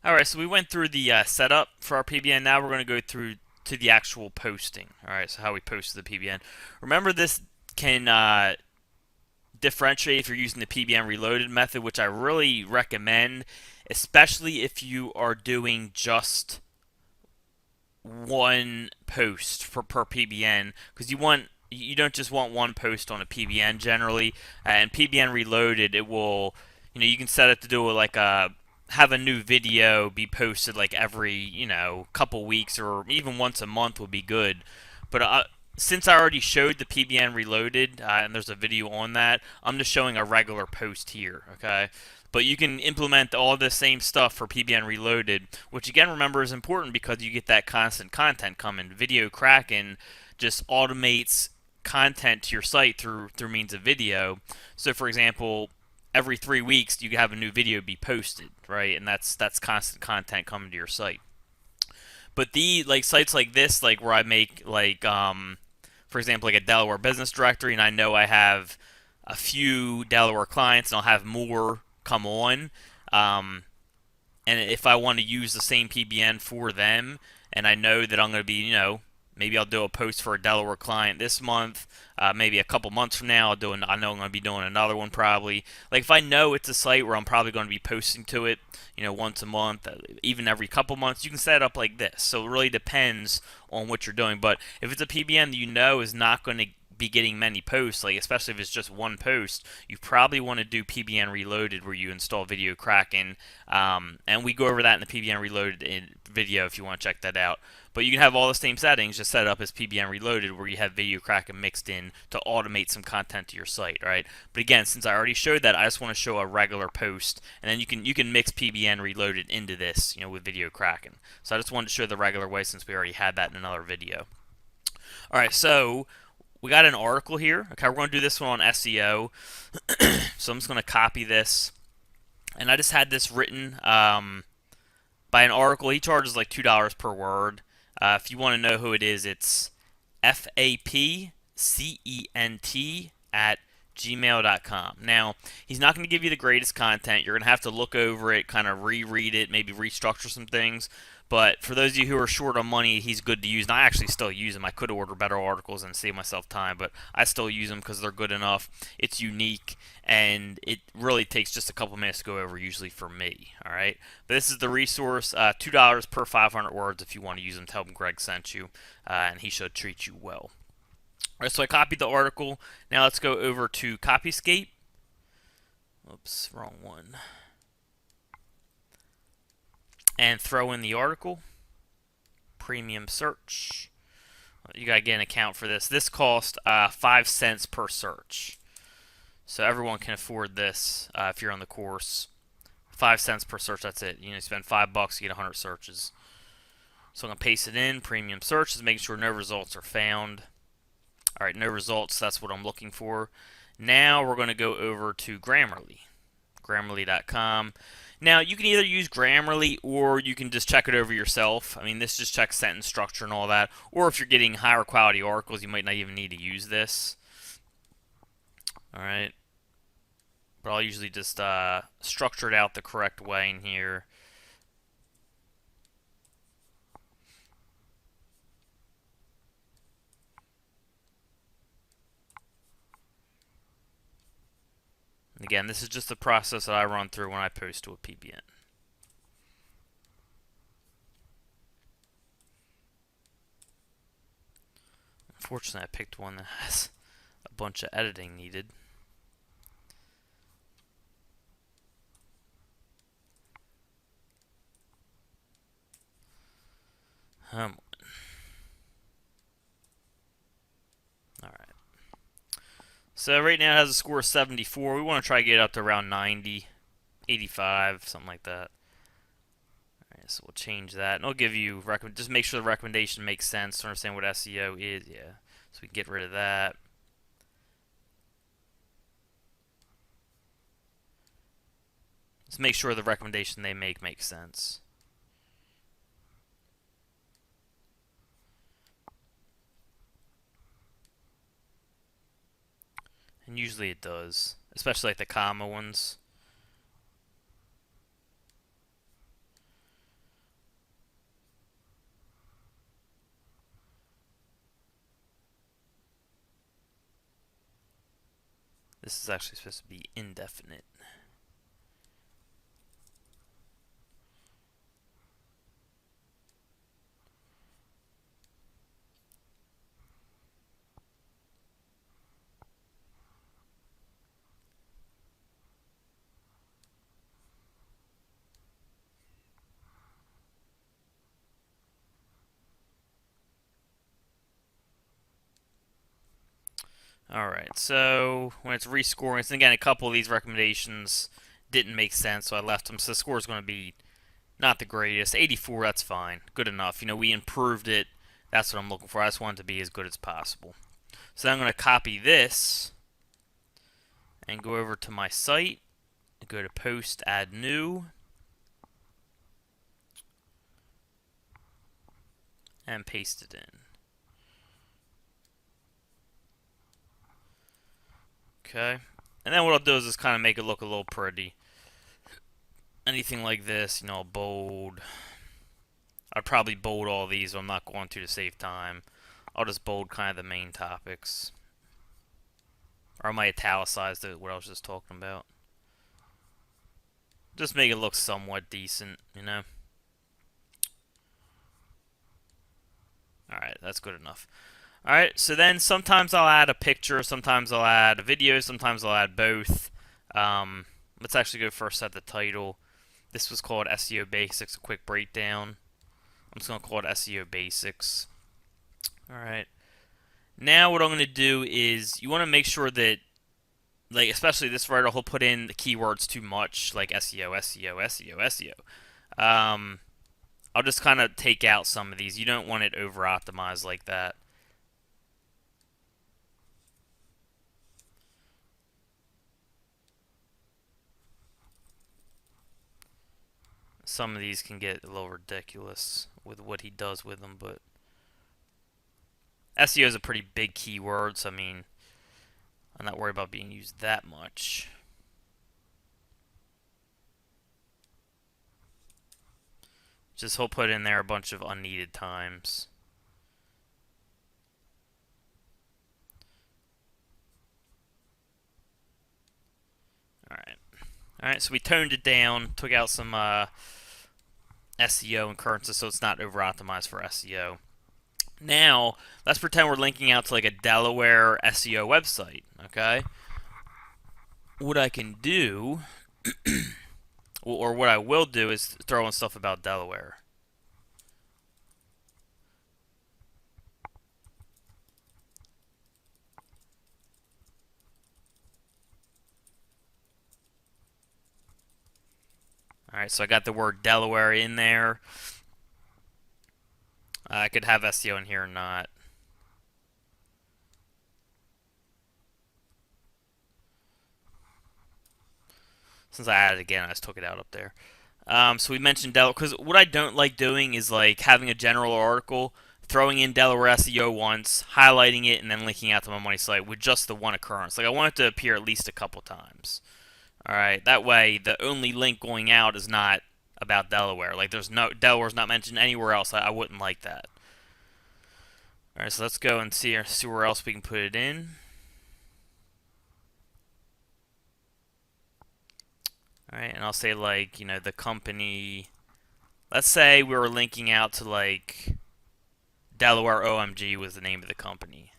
All right, so we went through the setup for our PBN. Now we're going to go through to the actual posting. All right, so how we post the PBN. Remember, this can differentiate if you're using the PBN reloaded method, which I really recommend, especially if you are doing just one post per PBN, because you don't just want one post on a PBN generally. And PBN reloaded, it will, you can set it to do like a have a new video be posted like every couple weeks, or even once a month would be good. But since I already showed the PBN reloaded, and there's a video on that, I'm just showing a regular post here. Okay. But you can implement all the same stuff for PBN Reloaded, which again, remember, is important because you get that constant content coming. Video Kraken just automates content to your site through means of video. So, for example, every 3 weeks you have a new video be posted, right? And that's constant content coming to your site. But the like sites like this, like where I make like for example, like a Delaware business directory, and I know I have a few Delaware clients, and I'll have more come on. Um, and if I want to use the same PBN for them, and I know that I'm going to be, maybe I'll do a post for a Delaware client this month. Maybe a couple months from now, I know I'm going to be doing another one probably. Like if I know it's a site where I'm probably going to be posting to it, once a month, even every couple months, you can set it up like this. So it really depends on what you're doing. But if it's a PBN that you know is not going to be getting many posts, like especially if it's just one post, you probably want to do PBN Reloaded, where you install Video Kraken, and we go over that in the PBN Reloaded video if you want to check that out. But you can have all the same settings just set up as PBN Reloaded, where you have Video Kraken mixed in to automate some content to your site, right? But again, since I already showed that, I just want to show a regular post, and then you can mix PBN Reloaded into this, with Video Kraken. So I just wanted to show the regular way since we already had that in another video. All right, so we got an article here. Okay, we're going to do this one on SEO. So I'm just going to copy this. And I just had this written by an article. He charges like $2 per word. If you want to know who it is, it's FAPCENT at gmail.com. Now, he's not going to give you the greatest content. You're going to have to look over it, kind of reread it, maybe restructure some things. But for those of you who are short on money, he's good to use. And I actually still use him. I could order better articles and save myself time, but I still use them because they're good enough. It's unique, and it really takes just a couple minutes to go over, usually for me. All right. But this is the resource. $2 per 500 words if you want to use them. Tell him Greg sent you, and he should treat you well. All right. So I copied the article. Now let's go over to Copyscape. Oops, wrong one. And throw in the article. Premium search. You gotta get an account for this. This costs 5 cents per search, so everyone can afford this if you're on the course. 5 cents per search. That's it. You spend $5, you get 100 searches. So I'm gonna paste it in. Premium search is making sure no results are found. All right, no results. That's what I'm looking for. Now we're gonna go over to Grammarly. Grammarly.com. Now, you can either use Grammarly or you can just check it over yourself. I mean, this just checks sentence structure and all that. Or if you're getting higher quality articles, you might not even need to use this. All right. But I'll usually just structure it out the correct way in here. And again, this is just the process that I run through when I post to a PBN. Unfortunately, I picked one that has a bunch of editing needed. Alright. So right now it has a score of 74. We want to try to get up to around 90, 85, something like that. Alright, so we'll change that. And I'll give you, just make sure the recommendation makes sense to understand what SEO is. Yeah. So we can get rid of that. Let's make sure the recommendation they make makes sense. And usually it does, especially like the comma ones. This is actually supposed to be indefinite. Alright, so when it's rescoring, and again, a couple of these recommendations didn't make sense, so I left them. So the score is going to be not the greatest. 84, that's fine. Good enough. You know, we improved it. That's what I'm looking for. I just want it to be as good as possible. So I'm going to copy this and go over to my site. Go to Post, Add New, and paste it in. Okay. And then what I'll do is just kind of make it look a little pretty. Anything like this, you know, bold. I'd probably bold all these, but I'm not going to save time. I'll just bold kind of the main topics. Or I might italicize what I was just talking about. Just make it look somewhat decent, you know? Alright, that's good enough. Alright, so then sometimes I'll add a picture, sometimes I'll add a video, sometimes I'll add both. Let's actually go first at the title. This was called SEO Basics, a quick breakdown. I'm just going to call it SEO Basics. Alright. Now what I'm going to do is, you want to make sure that, like, especially this writer, he'll put in the keywords too much, like SEO, SEO, SEO, SEO. I'll just kind of take out some of these. You don't want it over-optimized like that. Some of these can get a little ridiculous with what he does with them, but SEO is a pretty big keyword, so I mean, I'm not worried about being used that much. Just he'll put in there a bunch of unneeded times. Alright, so we toned it down, took out some SEO occurrences so it's not over-optimized for SEO. Now, let's pretend we're linking out to like a Delaware SEO website, okay? What I can do, or what I will do, is throw in stuff about Delaware. Alright, so I got the word Delaware in there. I could have SEO in here or not. Since I added it again, I just took it out up there. So we mentioned Delaware, because what I don't like doing is like having a general article, throwing in Delaware SEO once, highlighting it, and then linking out to my money site with just the one occurrence. Like I want it to appear at least a couple times. Alright, that way the only link going out is not about Delaware. Like there's no, Delaware's not mentioned anywhere else. I wouldn't like that. Alright, so let's go and see where else we can put it in. Alright, and I'll say like, you know, the company. Let's say we were linking out to like Delaware OMG was the name of the company.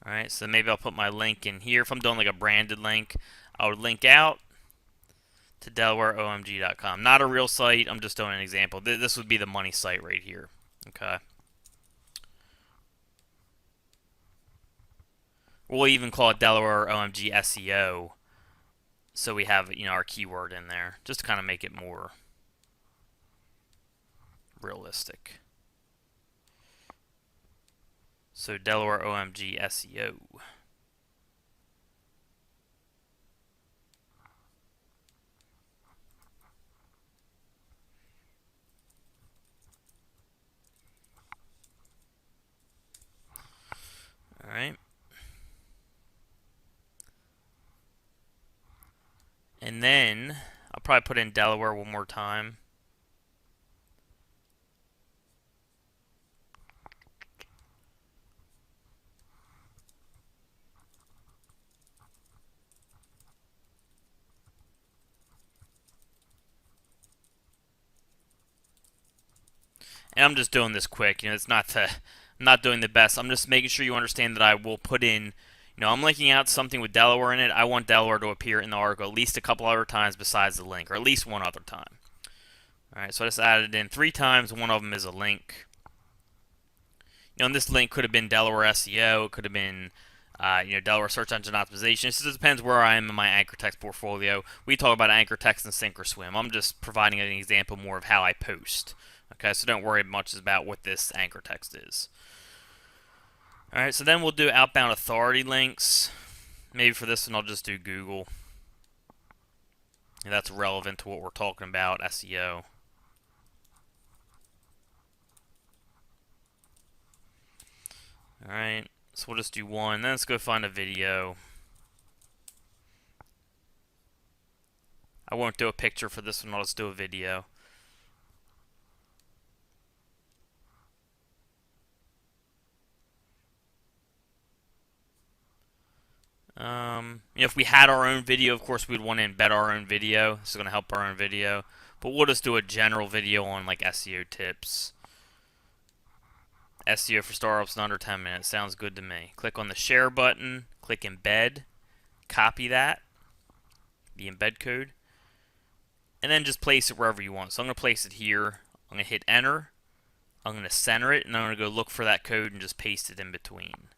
Alright, so maybe I'll put my link in here. If I'm doing like a branded link, I would link out to DelawareOMG.com. Not a real site, I'm just doing an example. This would be the money site right here. Okay. We'll even call it Delaware OMG SEO. So we have, you know, our keyword in there. Just to kind of make it more realistic. So Delaware OMG SEO. Alright. And then probably put in Delaware one more time. And I'm just doing this quick. You know, it's not to, I'm not doing the best. I'm just making sure you understand that I will put in, you know, I'm linking out something with Delaware in it. I want Delaware to appear in the article at least a couple other times besides the link, or at least one other time. All right, so I just added in 3 times. One of them is a link. You know, and this link could have been Delaware SEO. It could have been, you know, Delaware search engine optimization. It just depends where I am in my anchor text portfolio. We talk about anchor text and sink or swim. I'm just providing an example more of how I post. Okay, so don't worry much about what this anchor text is. All right, so then we'll do outbound authority links. Maybe for this one, I'll just do Google. And that's relevant to what we're talking about, SEO. All right, so we'll just do one. Then let's go find a video. I won't do a picture for this one. I'll just do a video. You know, if we had our own video, of course, we'd want to embed our own video. This is going to help our own video. But we'll just do a general video on, like, SEO tips. SEO for startups in under 10 minutes. Sounds good to me. Click on the share button. Click embed. Copy that. The embed code. And then just place it wherever you want. So I'm going to place it here. I'm going to hit enter. I'm going to center it. And I'm going to go look for that code and just paste it in between.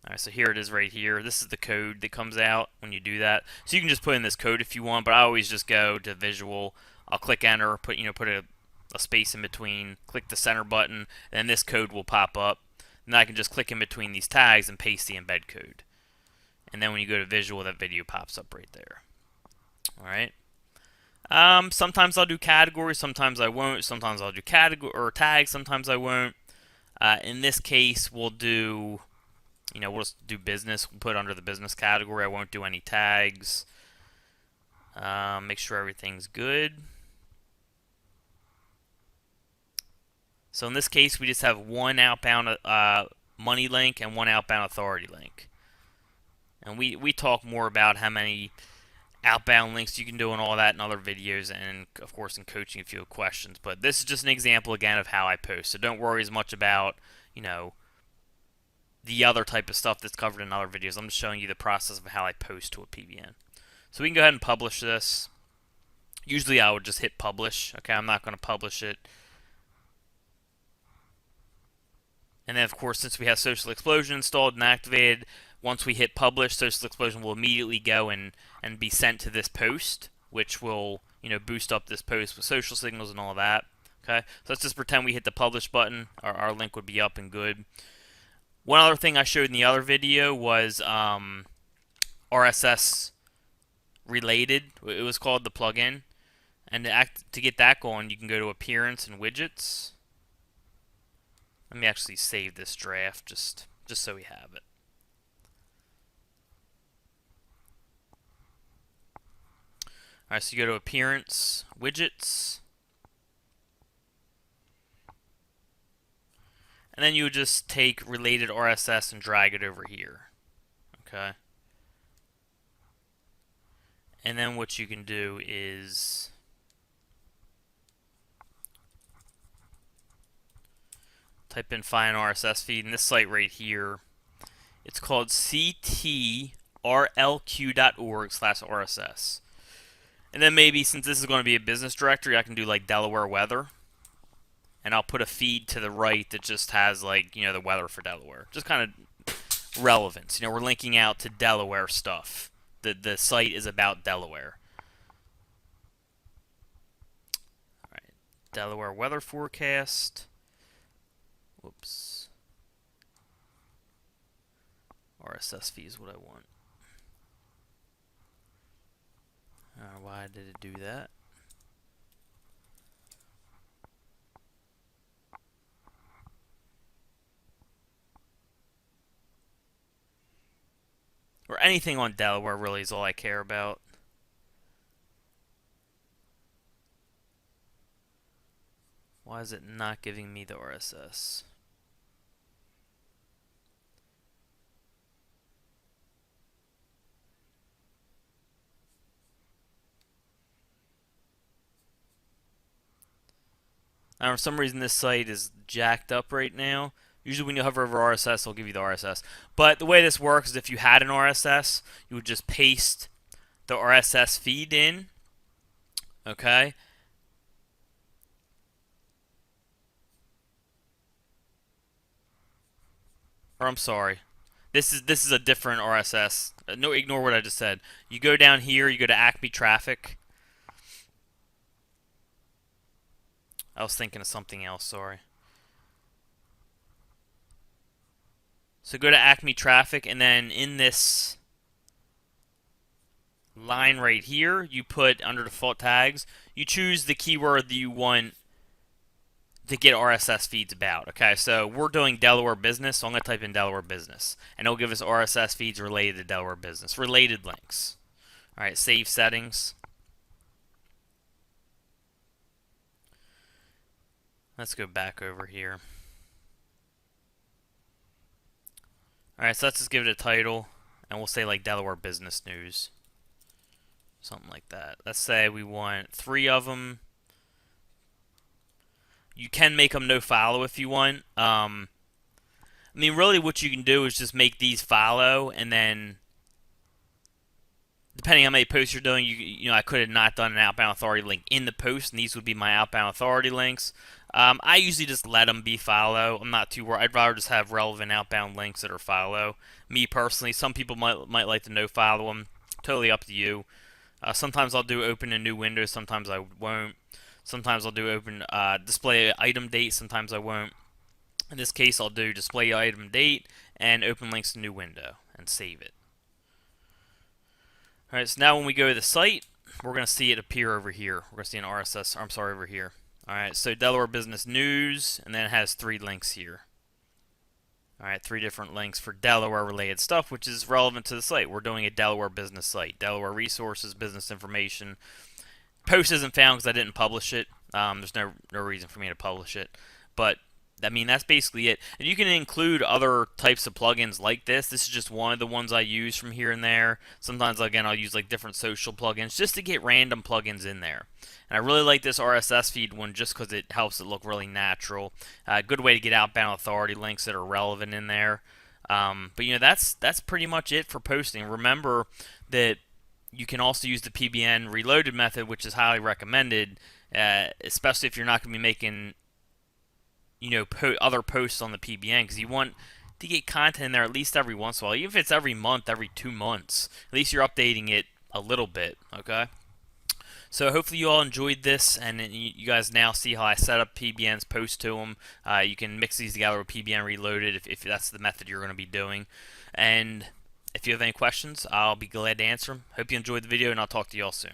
Alright, so here it is right here. This is the code that comes out when you do that. So you can just put in this code if you want, but I always just go to visual. I'll click enter, put a space in between, click the center button, and this code will pop up. And I can just click in between these tags and paste the embed code. And then when you go to visual, that video pops up right there. Alright. Sometimes I'll do categories, sometimes I won't. Sometimes I'll do category or tags, sometimes I won't. In this case, we'll do, you know, we'll just do business. We'll put under the business category. I won't do any tags. Make sure everything's good. So in this case, we just have one outbound money link and one outbound authority link. And we talk more about how many outbound links you can do and all that in other videos, and of course in coaching if you have questions. But this is just an example again of how I post. So don't worry as much about, you know, the other type of stuff that's covered in other videos. I'm just showing you the process of how I post to a PBN. So we can go ahead and publish this. Usually I would just hit publish. Okay, I'm not going to publish it. And then of course, since we have Social Explosion installed and activated, once we hit publish, Social Explosion will immediately go and be sent to this post, which will, you know, boost up this post with social signals and all that. Okay, so let's just pretend we hit the publish button. Our link would be up and good. One other thing I showed in the other video was RSS related. It was called the plugin. And to get that going, you can go to Appearance and Widgets. Let me actually save this draft just so we have it. Alright, so you go to Appearance, Widgets. And then you would just take related RSS and drag it over here. Okay. And then what you can do is type in find RSS feed, and this site right here, it's called ctrlq.org/RSS. And then maybe since this is going to be a business directory, I can do like Delaware weather. And I'll put a feed to the right that just has, like, you know, the weather for Delaware. Just kind of relevance. You know, we're linking out to Delaware stuff. The site is about Delaware. All right, Delaware weather forecast. Whoops. RSS feed is what I want. Why did it do that? Or anything on Delaware really is all I care about. Why is it not giving me the RSS? For some reason this site is jacked up right now. Usually when you hover over RSS, it'll give you the RSS. But the way this works is if you had an RSS, you would just paste the RSS feed in. Okay? Or I'm sorry. This is a different RSS. No, ignore what I just said. You go down here, you go to Acme Traffic. I was thinking of something else, sorry. So go to Acme Traffic, and then in this line right here, you put under default tags, you choose the keyword that you want to get RSS feeds about. Okay, so we're doing Delaware business, so I'm going to type in Delaware business, and it'll give us RSS feeds related to Delaware business, related links. All right, save settings. Let's go back over here. All right, so let's just give it a title, and we'll say like Delaware business news, something like that. Let's say we want 3 of them. You can make them no follow if you want. I mean, really, what you can do is just make these follow, and then depending on how many posts you're doing, you know, I could have not done an outbound authority link in the post, and these would be my outbound authority links. I usually just let them be follow. I'm not too worried. I'd rather just have relevant outbound links that are follow. Me personally, some people might like to no follow them. Totally up to you. Sometimes I'll do open a new window. Sometimes I won't. Sometimes I'll do open display item date. Sometimes I won't. In this case, I'll do display item date and open links to new window and save it. All right, so now when we go to the site, we're going to see it appear over here. We're going to see an RSS, I'm sorry, over here. All right, so Delaware Business News, and then it has 3 links here. All right, 3 different links for Delaware-related stuff, which is relevant to the site. We're doing a Delaware business site. Delaware resources, business information. Post isn't found because I didn't publish it. There's no reason for me to publish it. But I mean, that's basically it. And you can include other types of plugins like this. This is just one of the ones I use from here and there. Sometimes, again, I'll use like different social plugins just to get random plugins in there. And I really like this RSS feed one just because it helps it look really natural. Good way to get outbound authority links that are relevant in there. But you know, that's pretty much it for posting. Remember that you can also use the Pb0N reloaded method, which is highly recommended, especially if you're not going to be making, you know, other posts on the Pb0N, because you want to get content in there at least every once in a while. Even if it's every month, every 2 months, at least you're updating it a little bit, okay? So hopefully you all enjoyed this, and you guys now see how I set up Pb0N's post to them. You can mix these together with Pb0N reloaded if that's the method you're going to be doing. And if you have any questions, I'll be glad to answer them. Hope you enjoyed the video, and I'll talk to you all soon.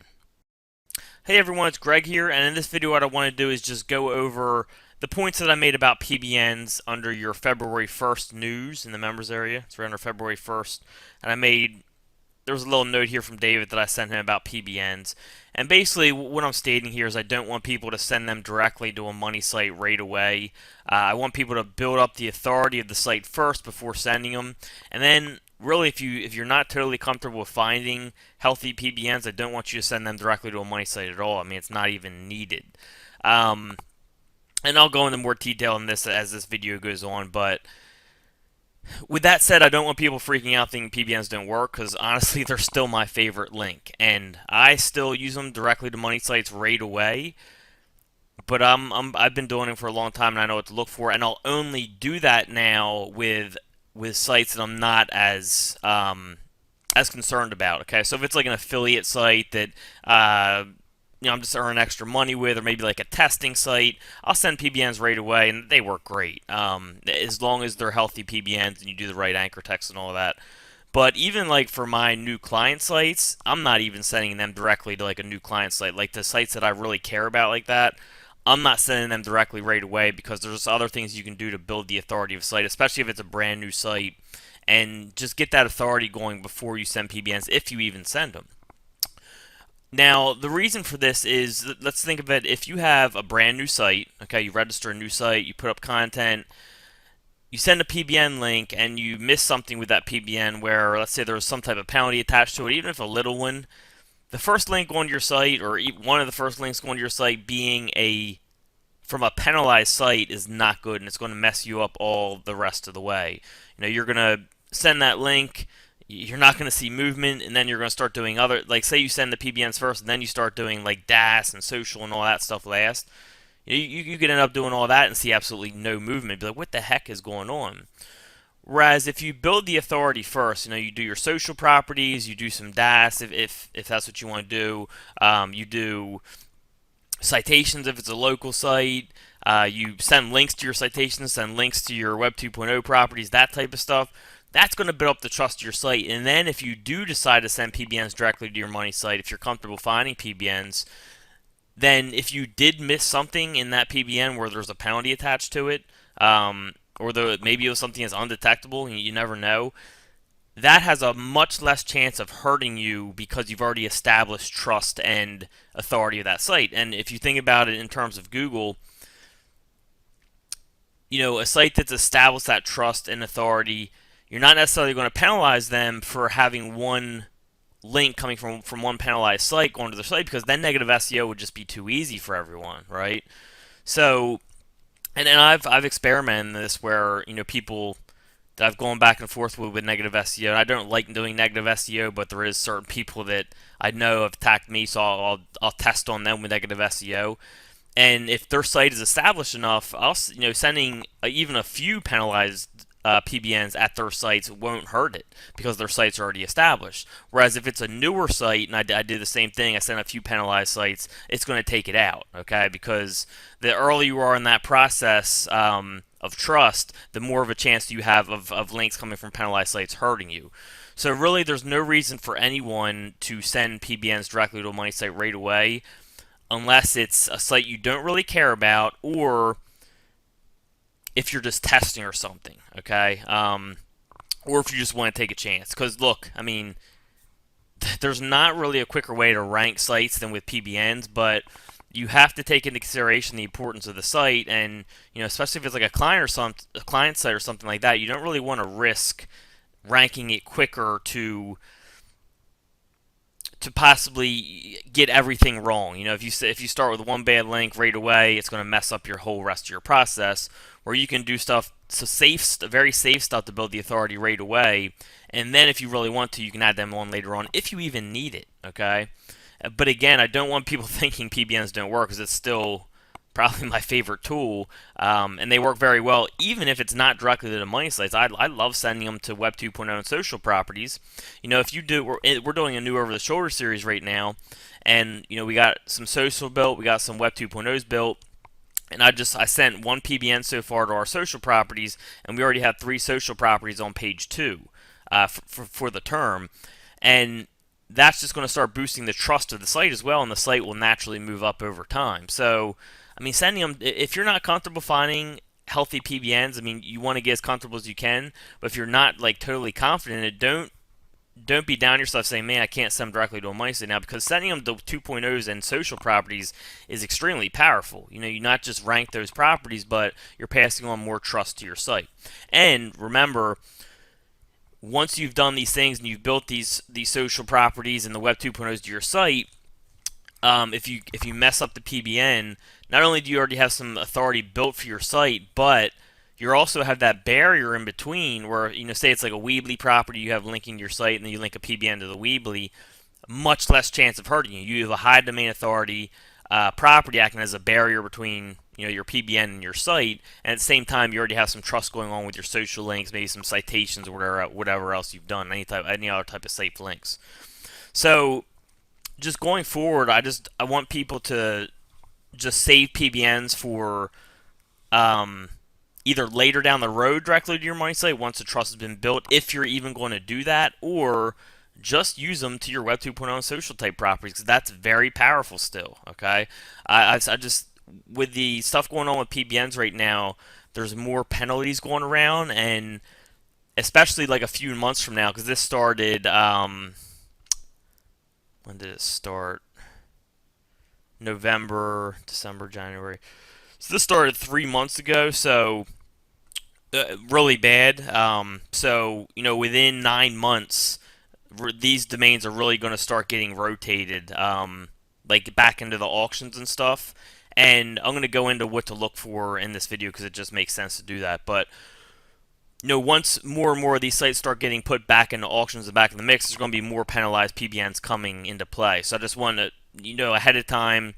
Hey everyone, it's Greg here, and in this video what I want to do is just go over the points that I made about Pb0Ns under your February 1st news in the members area. It's right under February 1st, and there was a little note here from David that I sent him about Pb0Ns. And basically what I'm stating here is I don't want people to send them directly to a money site right away. I want people to build up the authority of the site first before sending them. And then really if you're not totally comfortable with finding healthy Pb0Ns, I don't want you to send them directly to a money site at all. I mean, it's not even needed. And I'll go into more detail on this as this video goes on, but with that said, I don't want people freaking out thinking Pb0Ns don't work, because honestly, they're still my favorite link, and I still use them directly to money sites right away. But I've been doing it for a long time, and I know what to look for, and I'll only do that now with sites that I'm not as concerned about. Okay, so if it's like an affiliate site that you know, I'm just earning extra money with, or maybe like a testing site, I'll send Pb0Ns right away, and they work great, as long as they're healthy Pb0Ns and you do the right anchor text and all of that. But even like for my new client sites, I'm not even sending them directly to like a new client site. Like the sites that I really care about like that, I'm not sending them directly right away, because there's other things you can do to build the authority of a site, especially if it's a brand new site, and just get that authority going before you send Pb0Ns, if you even send them. Now, the reason for this is, let's think of it, if you have a brand new site, okay, you register a new site, you put up content, you send a PBN link, and you miss something with that PBN where, let's say there was some type of penalty attached to it, even if a little one, the first link going to your site, or one of the first links going to your site being from a penalized site is not good, and it's going to mess you up all the rest of the way. You're going to send that link, you're not going to see movement, and then you're going to start doing other, like say you send the PBNs first, and then you start doing like DAS and social and all that stuff last. You could end up doing all that and see absolutely no movement. Be like, what the heck is going on? Whereas if you build the authority first, you do your social properties, you do some DAS if that's what you want to do. You do citations if it's a local site. You send links to your citations, send links to your Web 2.0 properties, that type of stuff. That's going to build up the trust of your site. And then if you do decide to send PBNs directly to your money site, if you're comfortable finding PBNs, then if you did miss something in that PBN where there's a penalty attached to it, or maybe it was something that's undetectable, you never know, that has a much less chance of hurting you because you've already established trust and authority of that site. And if you think about it in terms of Google, a site that's established that trust and authority, you're not necessarily going to penalize them for having one link coming from one penalized site going to their site, because then negative SEO would just be too easy for everyone, right? So, and I've experimented this where people that I've gone back and forth with negative SEO. And I don't like doing negative SEO, but there is certain people that I know have attacked me, so I'll test on them with negative SEO. And if their site is established enough, sending even a few penalized PBNs at their sites won't hurt it because their site's already established. Whereas if it's a newer site, and I did the same thing, I sent a few penalized sites, it's going to take it out, okay? Because the earlier you are in that process of trust, the more of a chance you have of links coming from penalized sites hurting you. So really, there's no reason for anyone to send PBNs directly to a money site right away, unless it's a site you don't really care about, or if you're just testing or something, okay? Or if you just want to take a chance. Because, look, I mean, there's not really a quicker way to rank sites than with PBNs, but you have to take into consideration the importance of the site, and, especially if it's like a client site or something like that, you don't really want to risk ranking it quicker to possibly get everything wrong. If you start with one bad link right away, it's going to mess up your whole rest of your process. Where you can do stuff, very safe stuff to build the authority right away, and then if you really want to, you can add them on later on if you even need it. Okay, but again, I don't want people thinking PBNs don't work, because it's still probably my favorite tool, and they work very well, even if it's not directly to the money sites. I love sending them to Web 2.0 and social properties. If you do, we're doing a new over-the-shoulder series right now, and we got some social built, we got some Web 2.0s built, and I sent one PBN so far to our social properties, and we already have 3 social properties on page 2 for the term, and that's just going to start boosting the trust of the site as well, and the site will naturally move up over time. So, I mean, sending them, if you're not comfortable finding healthy PBNs, I mean, you want to get as comfortable as you can, but if you're not like totally confident in it, don't be down on yourself saying, man, I can't send them directly to a money site now, because sending them to 2.0s and social properties is extremely powerful. You not just rank those properties, but you're passing on more trust to your site. And remember, once you've done these things and you've built these social properties and the Web 2.0s to your site, if you mess up the PBN, not only do you already have some authority built for your site, but you also have that barrier in between where, say it's like a Weebly property you have linking to your site, and then you link a PBN to the Weebly, much less chance of hurting you. You have a high domain authority property acting as a barrier between your PBN and your site, and at the same time you already have some trust going on with your social links, maybe some citations or whatever else you've done, any other type of safe links. So just going forward, I want people to just save PBNs for either later down the road directly to your money site once the trust has been built, if you're even going to do that, or just use them to your Web 2.0 social type properties, because that's very powerful still. Okay, I just, with the stuff going on with PBNs right now, there's more penalties going around, and especially like a few months from now, because this started. When did it start? November, December, January. So this started 3 months ago, so really bad. So within 9 months, these domains are really going to start getting rotated, like back into the auctions and stuff. And I'm going to go into what to look for in this video because it just makes sense to do that. But once more and more of these sites start getting put back into auctions and back in the mix, there's going to be more penalized PBNs coming into play. So I just want to, ahead of time,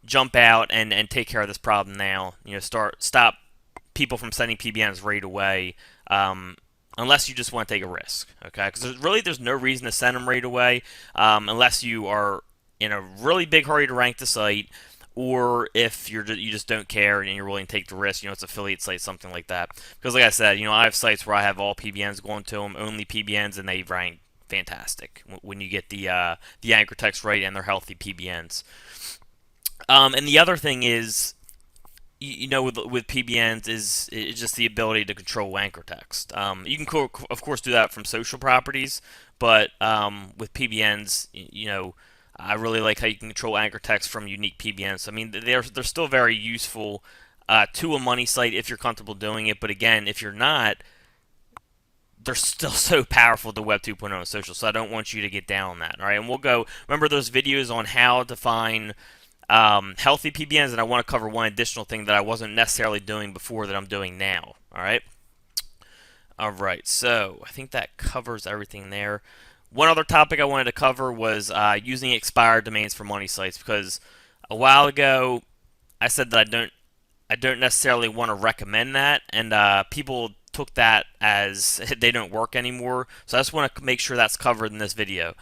jump out and take care of this problem now. Stop people from sending PBNs right away, unless you just want to take a risk, okay? Because there's no reason to send them right away, unless you are in a really big hurry to rank the site, or if you just don't care and you're willing to take the risk. It's affiliate site, something like that. Because like I said, I have sites where I have all PBNs going to them, only PBNs, and they rank fantastic when you get the anchor text right and they're healthy PBNs. And the other thing is, with PBNs is just the ability to control anchor text. You can, of course, do that from social properties, but with PBNs, I really like how you can control anchor text from unique PBNs. I mean, they're still very useful to a money site if you're comfortable doing it. But again, if you're not, they're still so powerful to Web 2.0 and social. So I don't want you to get down on that. All right, and we'll go. Remember those videos on how to find healthy PBNs, and I want to cover one additional thing that I wasn't necessarily doing before that I'm doing now. All right. All right. So I think that covers everything there. One other topic I wanted to cover was using expired domains for money sites, because a while ago I said that I don't necessarily want to recommend that, and people took that as they don't work anymore. So I just want to make sure that's covered in this video.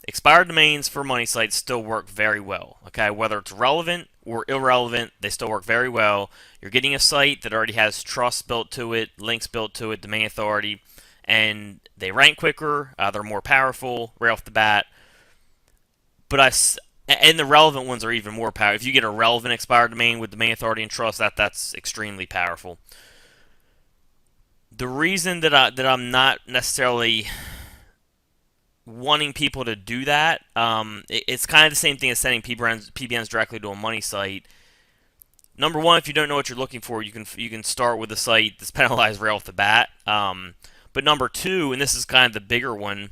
Expired domains for money sites still work very well, okay? Whether it's relevant or irrelevant, they still work very well. You're getting a site that already has trust built to it, links built to it, domain authority, and they rank quicker, they're more powerful right off the bat. And the relevant ones are even more powerful. If you get a relevant expired domain with domain authority and trust, that's extremely powerful. The reason that I'm not necessarily wanting people to do that, it's kind of the same thing as sending PBNs directly to a money site. Number one, if you don't know what you're looking for, you can start with a site that's penalized right off the bat. But number two, and this is kind of the bigger one,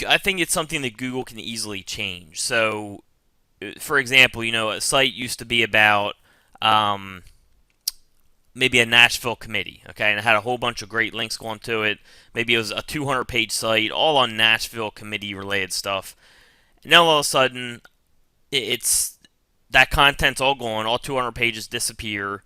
I think it's something that Google can easily change. So, for example, a site used to be about maybe a Nashville committee, okay, and it had a whole bunch of great links going to it. Maybe it was a 200-page site, all on Nashville committee-related stuff. And now all of a sudden, it's that content's all gone, all 200 pages disappear.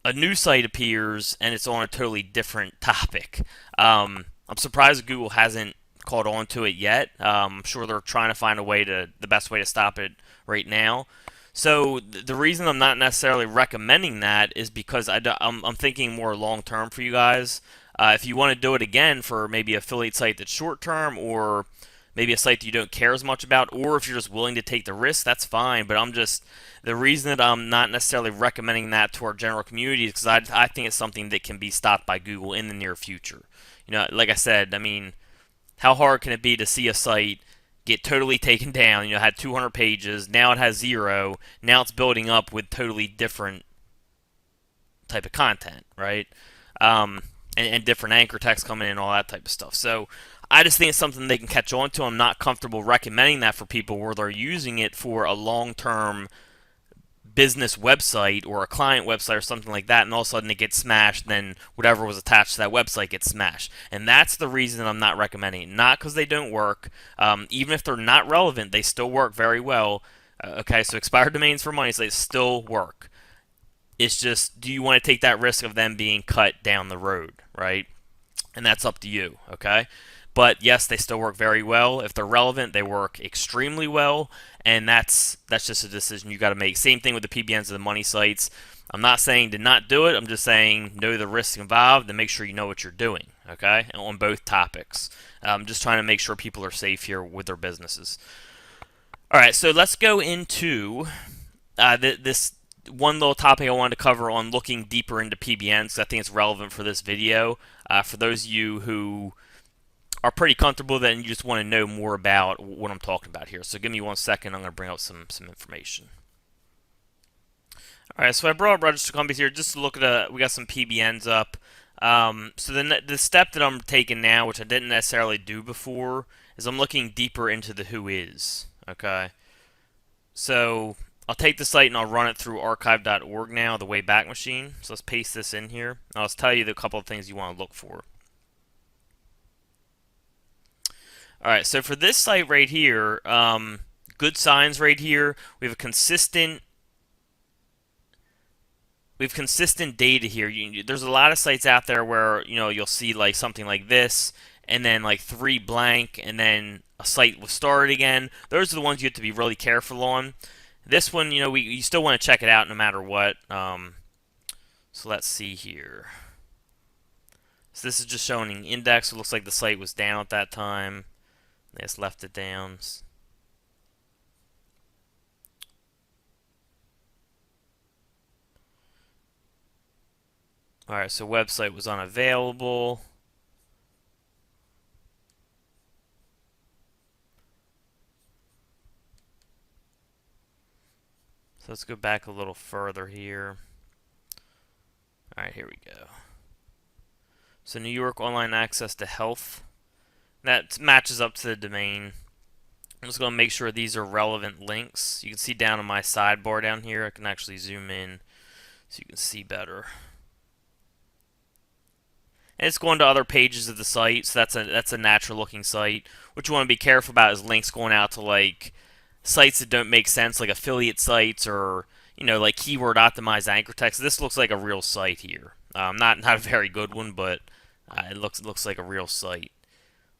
A new site appears, and it's on a totally different topic. I'm surprised Google hasn't caught on to it yet. I'm sure they're trying to find the best way to stop it right now. So the reason I'm not necessarily recommending that is because I'm thinking more long term for you guys. If you want to do it again for maybe an affiliate site that's short term, or maybe a site that you don't care as much about, or if you're just willing to take the risk, that's fine. But the reason that I'm not necessarily recommending that to our general community is because I think it's something that can be stopped by Google in the near future. Like I said, I mean, how hard can it be to see a site get totally taken down? It had 200 pages, now it has 0, now it's building up with totally different type of content, right? And different anchor text coming in, all that type of stuff. So I just think it's something they can catch on to. I'm not comfortable recommending that for people where they're using it for a long-term business website or a client website or something like that, and all of a sudden it gets smashed, then whatever was attached to that website gets smashed. And that's the reason I'm not recommending it. Not because they don't work. Even if they're not relevant, they still work very well. Okay, so expired domains for money, so they still work. It's just, do you want to take that risk of them being cut down the road, right? And that's up to you, okay? But yes, they still work very well. If they're relevant, they work extremely well, and that's just a decision you got to make. Same thing with the PBNs of the money sites. I'm not saying to not do it. I'm just saying know the risks involved and make sure you know what you're doing, okay? On both topics. I'm just trying to make sure people are safe here with their businesses. All right, so let's go into this one little topic I wanted to cover on looking deeper into PBNs, because I think it's relevant for this video. For those of you who are pretty comfortable, then you just want to know more about what I'm talking about here. So give me 1 second. I'm going to bring up some information. All right, so I brought up registered companies here just to look at we got some PBNs up. So the step that I'm taking now, which I didn't necessarily do before, is I'm looking deeper into the who is. Okay, so I'll take the site and I'll run it through archive.org now, the Wayback Machine. So let's paste this in here. I'll tell you the couple of things you want to look for. All right, so for this site right here, good signs right here. We have consistent data here. There's a lot of sites out there where you'll see like something like this, and then like 3 blank, and then a site will start again. Those are the ones you have to be really careful on. This one, you still want to check it out no matter what. So let's see here. So this is just showing an index. It looks like the site was down at that time. They just left it down. Alright, so website was unavailable. So let's go back a little further here. Alright, here we go. So New York online access to health. That matches up to the domain. I'm just going to make sure these are relevant links. You can see down on my sidebar down here, I can actually zoom in so you can see better. And it's going to other pages of the site, so that's a natural looking site. What you want to be careful about is links going out to like sites that don't make sense, like affiliate sites or like keyword optimized anchor text. This looks like a real site here. Not a very good one, but it looks like a real site.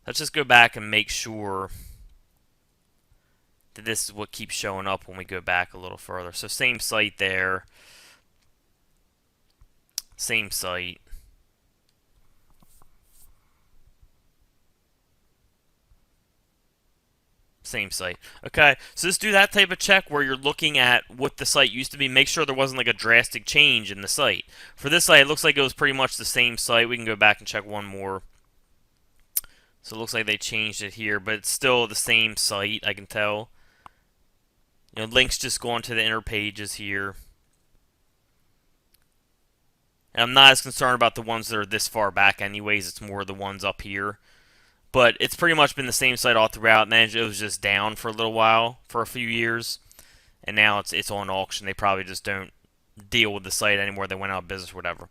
Let's just go back and make sure that this is what keeps showing up when we go back a little further. So same site there. Same site. Same site. Okay, so just do that type of check where you're looking at what the site used to be. Make sure there wasn't like a drastic change in the site. For this site, it looks like it was pretty much the same site. We can go back and check one more. So it looks like they changed it here, but it's still the same site, I can tell. Links just going to the inner pages here. And I'm not as concerned about the ones that are this far back anyways. It's more the ones up here. But it's pretty much been the same site all throughout, and then it was just down for a little while, for a few years. And now it's on auction. They probably just don't deal with the site anymore. They went out of business or whatever.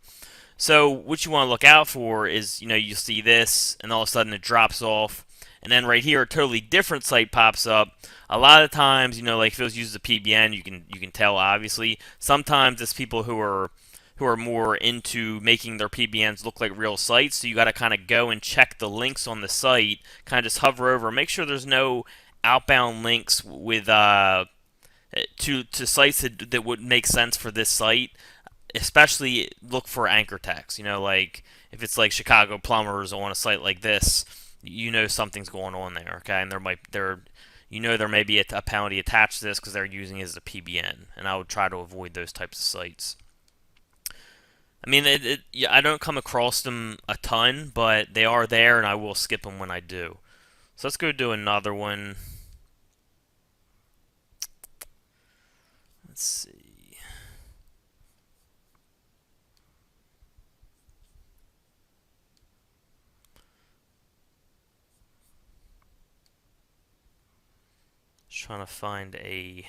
So what you want to look out for is, you see this, and all of a sudden it drops off. And then right here, a totally different site pops up. A lot of times, like if it was used as a PBN, you can tell, obviously. Sometimes it's people who are more into making their PBNs look like real sites. So you got to kind of go and check the links on the site, kind of just hover over, make sure there's no outbound links with to sites that would make sense for this site. Especially look for anchor text. Like if it's like Chicago Plumbers on a site like this, something's going on there. Okay, and there may be a penalty attached to this because they're using it as a PBN, and I would try to avoid those types of sites. I mean, I don't come across them a ton, but they are there, and I will skip them when I do. So let's go do another one. Let's see. Just trying to find a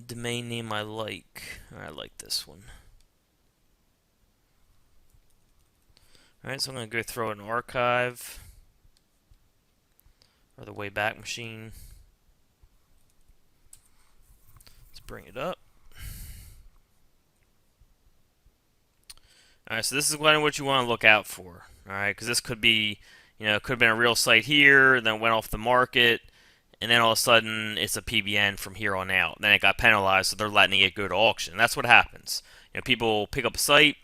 domain name I like. I like this one. Alright, so I'm going to go throw an archive, or the Wayback Machine. Let's bring it up. Alright, so this is what you want to look out for. Alright, because this could be, it could have been a real site here, then went off the market, and then all of a sudden it's a PBN from here on out. Then it got penalized, so they're letting it go to auction. That's what happens. People pick up a site,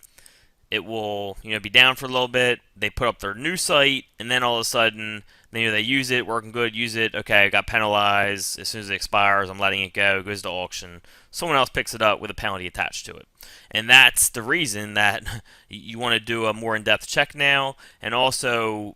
it will be down for a little bit, they put up their new site, and then all of a sudden They use it, working good, use it. Okay, I got penalized. As soon as it expires, I'm letting it go. It goes to auction. Someone else picks it up with a penalty attached to it. And that's the reason that you want to do a more in-depth check now. And also,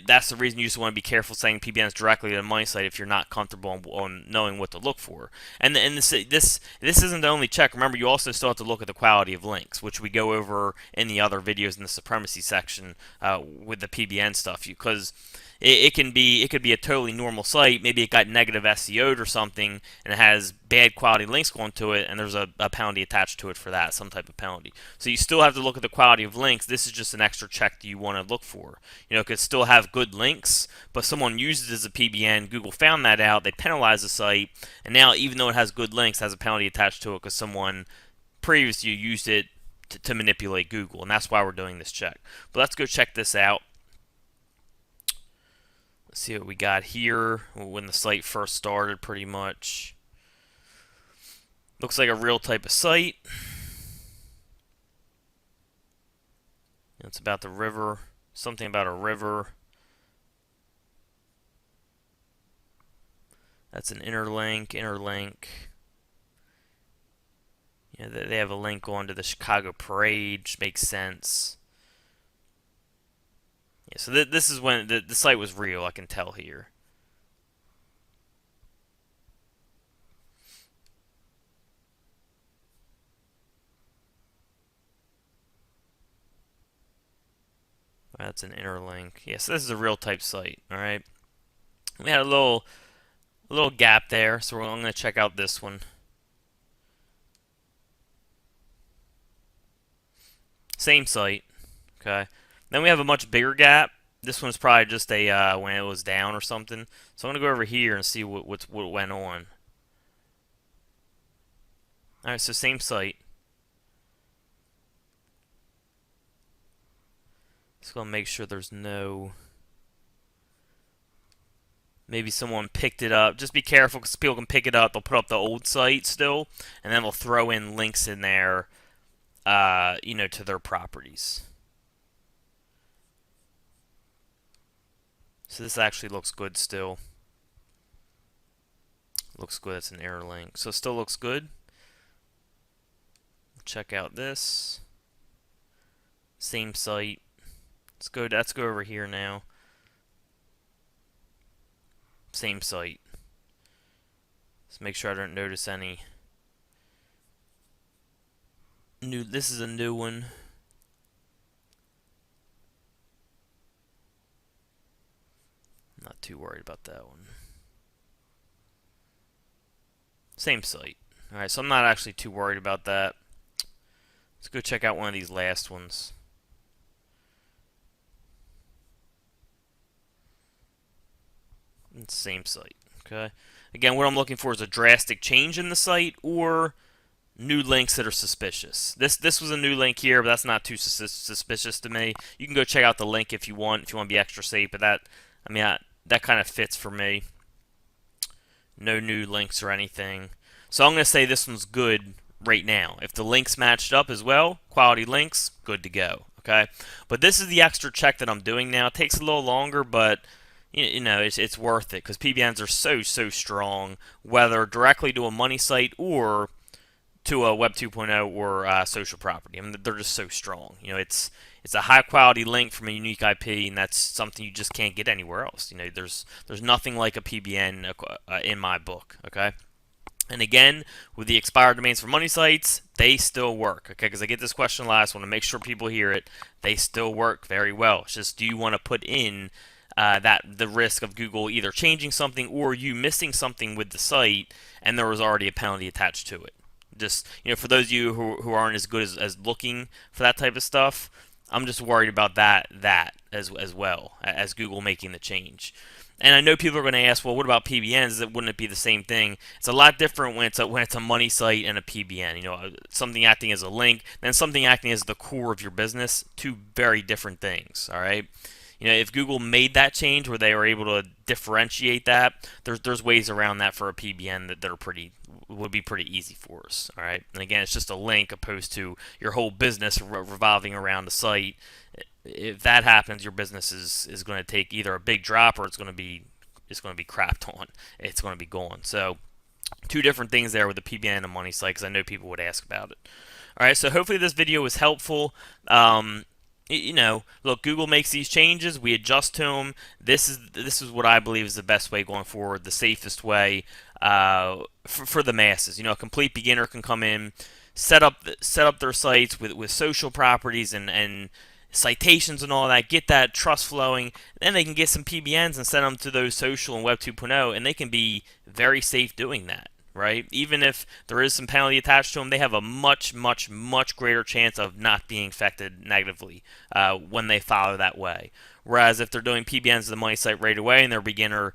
that's the reason you just want to be careful saying PBNs directly to the money site if you're not comfortable on knowing what to look for. And this isn't the only check. Remember, you also still have to look at the quality of links, which we go over in the other videos in the supremacy section with the PBN stuff. Because it could be a totally normal site. Maybe it got negative SEO'd or something, and it has bad quality links going to it, and there's a penalty attached to it for that, some type of penalty. So you still have to look at the quality of links. This is just an extra check that you want to look for. It could still have good links, but someone uses it as a PBN. Google found that out. They penalize the site, and now even though it has good links, it has a penalty attached to it because someone previously used it to manipulate Google, and that's why we're doing this check. But let's go check this out. Let's see what we got here when the site first started, pretty much. Looks like a real type of site. It's about the river. Something about a river. That's an interlink. Yeah, they have a link going to the Chicago Parade, which makes sense. Yeah, so this is when the site was real, I can tell here. That's an interlink. Yes, yeah, so this is a real type site. All right. We had a little gap there, so I'm going to check out this one. Same site. Okay. Then we have a much bigger gap. This one's probably just a when it was down or something. So I'm going to go over here and see what went on. All right, so same site. Just going to make sure there's no... Maybe someone picked it up. Just be careful because people can pick it up. They'll put up the old site still, and then they'll throw in links in there, to their properties. So this actually looks good still. Looks good. It's an error link. So it still looks good. Check out this. Same site. Let's go over here now. Same site. Let's make sure I don't notice any new. This is a new one. Not too worried about that one. Same site. Alright, so I'm not actually too worried about that. Let's go check out one of these last ones. Same site. Okay. Again, what I'm looking for is a drastic change in the site or new links that are suspicious. This was a new link here, but that's not too suspicious to me. You can go check out the link if you want to be extra safe, but that kind of fits for me. No new links or anything. So I'm going to say this one's good right now. If the links matched up as well, quality links, good to go. Okay. But this is the extra check that I'm doing now. It takes a little longer, but it's worth it because PBNs are so strong, whether directly to a money site or to a Web 2.0 or social property. I mean, they're just so strong. It's a high quality link from a unique IP, and that's something you just can't get anywhere else. There's nothing like a PBN in my book. Okay. And again, with the expired domains for money sites, they still work, okay? Because I get this question a lot, so I want to make sure people hear it. They still work very well. It's just, do you want to put in the risk of Google either changing something or you missing something with the site, and there was already a penalty attached to it? Just, for those of you who aren't as good as looking for that type of stuff, I'm just worried about that as well as Google making the change. And I know people are going to ask, well, what about PBNs? Wouldn't it be the same thing? It's a lot different when it's a money site and a PBN. Something acting as a link, then something acting as the core of your business. Two very different things. All right. If Google made that change where they were able to differentiate that, there's ways around that for a PBN that are pretty would be pretty easy for us. All right, and again, it's just a link opposed to your whole business revolving around the site. If that happens, your business is going to take either a big drop or it's going to be crapped on. It's going to be gone. So two different things there with the PBN and the money site, because I know people would ask about it. All right, so hopefully this video was helpful. Look, Google makes these changes, we adjust to them. This is what I believe is the best way going forward, the safest way for the masses. A complete beginner can come in, set up their sites with social properties and citations and all that, get that trust flowing, then they can get some PBNs and send them to those social and Web 2.0, and they can be very safe doing that. Right? Even if there is some penalty attached to them, they have a much, much, much greater chance of not being affected negatively when they follow that way. Whereas if they're doing PBNs to the money site right away and they're a beginner,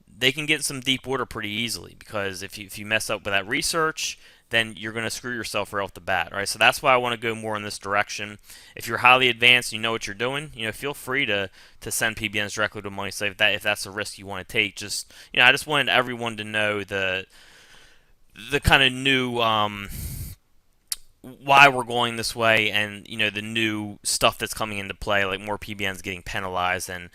they can get some deep water pretty easily, because if you mess up with that research, then you're going to screw yourself right off the bat. Right? So that's why I want to go more in this direction. If you're highly advanced and you know what you're doing, feel free to send PBNs directly to a money site if that's a risk you want to take. I just wanted everyone to know the kind of new why we're going this way, and the new stuff that's coming into play, like more PBNs getting penalized and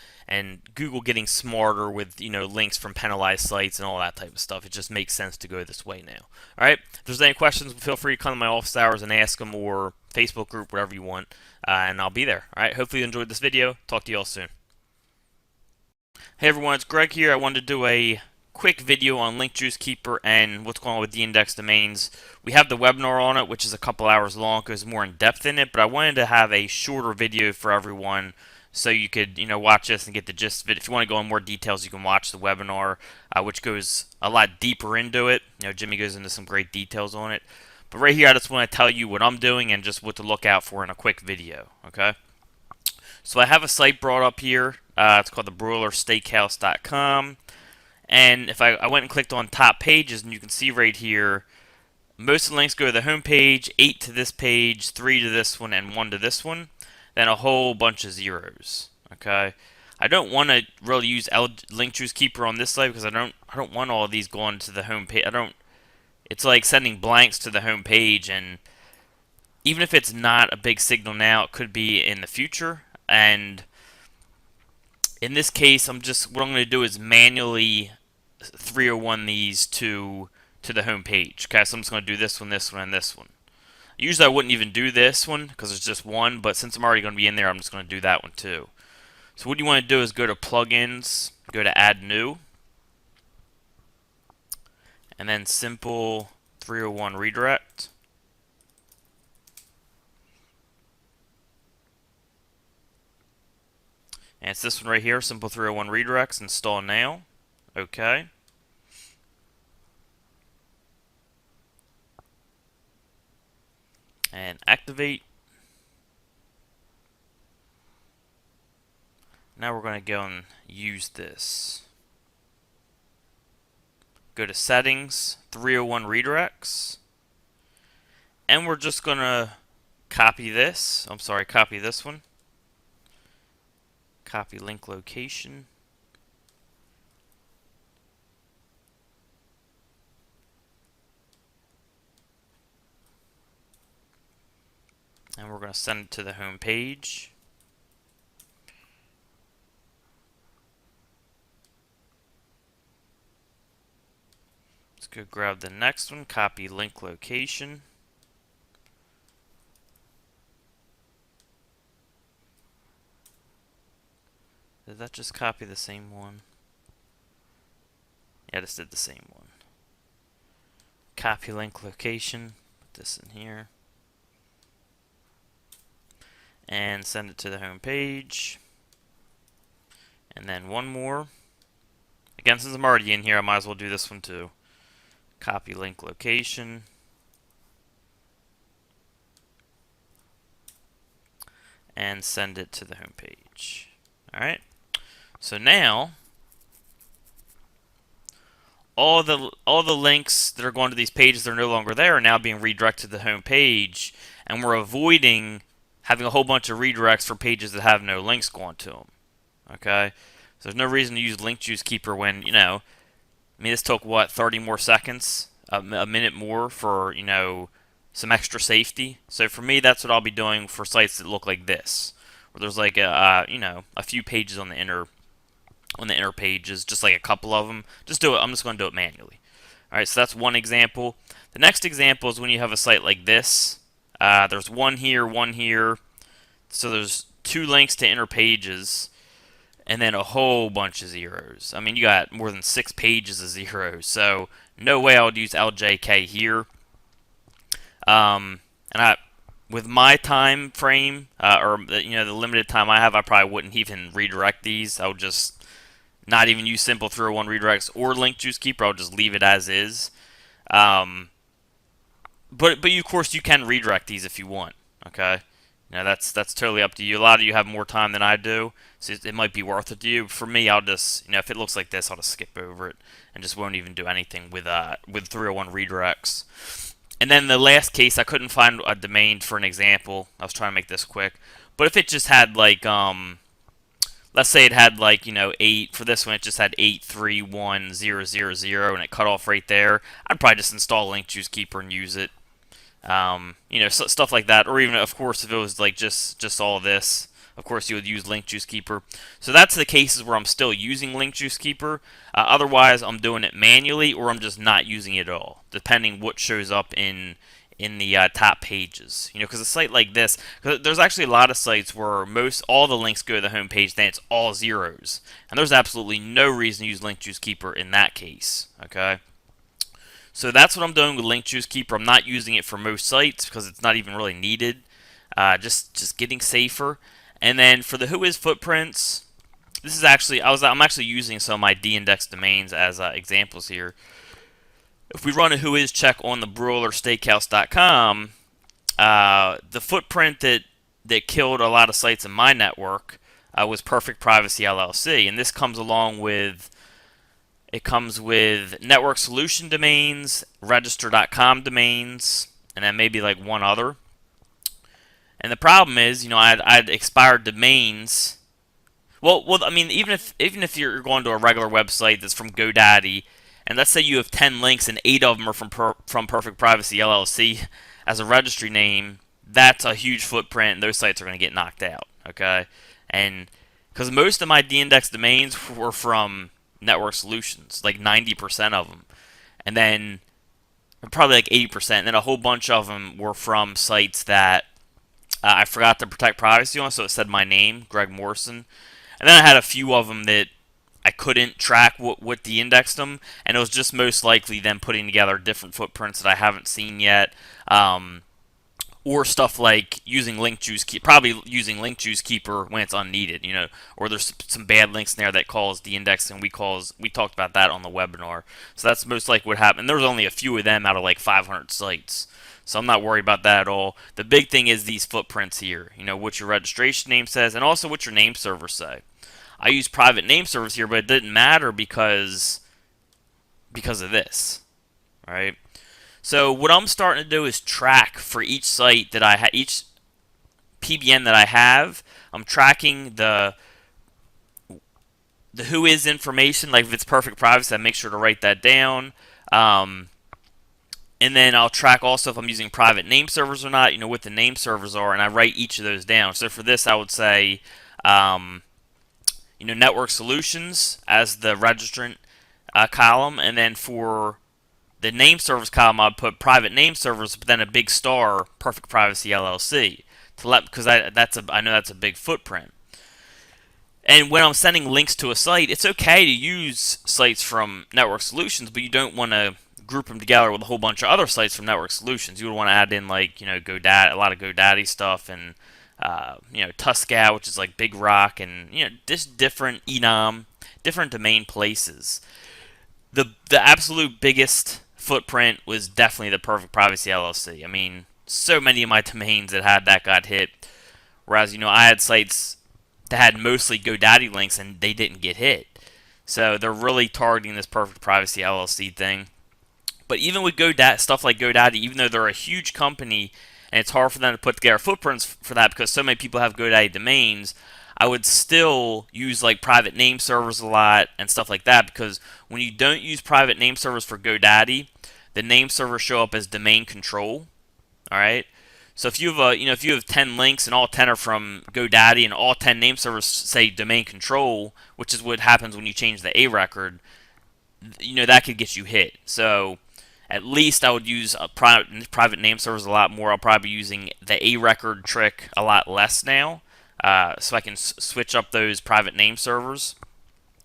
Google getting smarter with links from penalized sites and all that type of stuff. It just makes sense to go this way now. All right, if there's any questions, feel free to come to my office hours and ask them, or Facebook group, whatever you want, and I'll be there. All right, hopefully you enjoyed this video. Talk to you all soon. Hey everyone, it's Greg here. I wanted to do a quick video on Link Juice Keeper and what's going on with the index domains. We have the webinar on it, which is a couple hours long, goes more in depth in it, but I wanted to have a shorter video for everyone so you could watch this and get the gist of it. If you want to go in more details, you can watch the webinar, which goes a lot deeper into it. Jimmy goes into some great details on it. But right here, I just want to tell you what I'm doing and just what to look out for in a quick video. Okay. So I have a site brought up here. It's called thebroilersteakhouse.com. And if I went and clicked on top pages, and you can see right here, most of the links go to the home page, 8 to this page, 3 to this one, and 1 to this one. Then a whole bunch of zeros. Okay, I don't want to really use Link Juice Keeper on this site because I don't want all of these going to the home page. It's like sending blanks to the home page, and even if it's not a big signal now, it could be in the future. And in this case, what I'm going to do is manually 301 these to the home page. Okay, so I'm just going to do this one, and this one. Usually I wouldn't even do this one because it's just one, but since I'm already going to be in there, I'm just going to do that one too. So what you want to do is go to Plugins, go to Add New, and then Simple 301 Redirect. And it's this one right here, Simple 301 Redirects. Install now. Okay. And activate. Now we're going to go and use this. Go to Settings, 301 Redirects. And we're just going to copy this. Copy this one. Copy link location. And we're going to send it to the home page. Let's go grab the next one, copy link location. Did that just copy the same one? Yeah, I just did the same one. Copy link location, put this in here. And send it to the home page. And then one more. Again, since I'm already in here, I might as well do this one too. Copy link location. And send it to the home page. Alright. So now all the links that are going to these pages that are no longer there are now being redirected to the home page, and we're avoiding having a whole bunch of redirects for pages that have no links going to them. Okay? So there's no reason to use Link Juice Keeper when, this took, what, 30 more seconds a minute more for, some extra safety. So for me, that's what I'll be doing for sites that look like this, where there's like a few pages on the inner pages, just like a couple of them. Just do it. I'm just going to do it manually. All right, so that's one example. The next example is when you have a site like this. There's one here. So there's 2 links to inner pages, and then a whole bunch of zeros. I mean, you got more than 6 pages of zeros. So no way I would use LJK here. And with my time frame, or the limited time I have, I probably wouldn't even redirect these. I would just not even use simple 301 redirects or link juice keeper. I'll just leave it as is. But of course you can redirect these if you want. Okay, that's totally up to you. A lot of you have more time than I do, so it might be worth it to you. For me, I'll just if it looks like this, I'll just skip over it and just won't even do anything with 301 redirects. And then the last case, I couldn't find a domain for an example. I was trying to make this quick, but if it just had like let's say it had like 8 for this one, it just had 831,000 and it cut off right there. I'd probably just install Link Juice Keeper and use it. Stuff like that, or even of course if it was like just all of this, of course you would use Link Juice Keeper. So that's the cases where I'm still using Link Juice Keeper. Otherwise, I'm doing it manually, or I'm just not using it at all, depending what shows up in the top pages. Because a site like this, cause there's actually a lot of sites where all the links go to the home page, then it's all zeros, and there's absolutely no reason to use Link Juice Keeper in that case. Okay. So that's what I'm doing with Link Juice Keeper. I'm not using it for most sites because it's not even really needed. Just getting safer. And then for the Whois footprints, this is actually I'm actually using some of my de-indexed domains as examples here. If we run a Whois check on the broilersteakhouse.com, the footprint that killed a lot of sites in my network was Perfect Privacy LLC, and this comes along with. It comes with network solution domains, register.com domains, and then maybe like one other. And the problem is, I'd expired domains. Well, I mean, even if you're going to a regular website that's from GoDaddy, and let's say you have 10 links and 8 of them are from Perfect Privacy LLC as a registry name, that's a huge footprint, and those sites are going to get knocked out. Okay, and because most of my de-indexed domains were from network solutions, like 90% of them, and then probably like 80%, and then a whole bunch of them were from sites that I forgot to protect privacy on, so it said my name, Greg Morrison, and then I had a few of them that I couldn't track what de-indexed them, and it was just most likely them putting together different footprints that I haven't seen yet, or stuff like using Link Juice Keeper, probably using Link Juice Keeper when it's unneeded, or there's some bad links in there that cause de-index, and we talked about that on the webinar. So that's most likely what happened. There was only a few of them out of like 500 sites, so I'm not worried about that at all. The big thing is these footprints here, what your registration name says, and also what your name servers say. I use private name servers here, but it didn't matter because of this, right? So what I'm starting to do is track for each site that each PBN that I have. I'm tracking the Whois information, like if it's Perfect Privacy, I make sure to write that down. And then I'll track also if I'm using private name servers or not, what the name servers are, and I write each of those down. So for this, I would say, Network Solutions as the registrant column, and then for the name servers column, I'd put private name servers, but then a big star, Perfect Privacy LLC, because I know that's a big footprint. And when I'm sending links to a site, it's okay to use sites from Network Solutions, but you don't want to group them together with a whole bunch of other sites from Network Solutions. You would want to add in like GoDaddy, a lot of GoDaddy stuff, and Tuskow, which is like Big Rock, and just different enum, different domain places. The absolute biggest footprint was definitely the Perfect Privacy LLC. I mean, so many of my domains that got hit, whereas I had sites that had mostly GoDaddy links and they didn't get hit. So they're really targeting this Perfect Privacy LLC thing. But even with stuff like GoDaddy, even though they're a huge company and it's hard for them to put together footprints for that because so many people have GoDaddy domains, I would still use like private name servers a lot and stuff like that, because when you don't use private name servers for GoDaddy, the name servers show up as domain control. All right. So if you have if you have 10 links and all 10 are from GoDaddy and all 10 name servers say domain control, which is what happens when you change the A record, that could get you hit. So at least I would use private name servers a lot more. I'll probably be using the A record trick a lot less now, so I can switch up those private name servers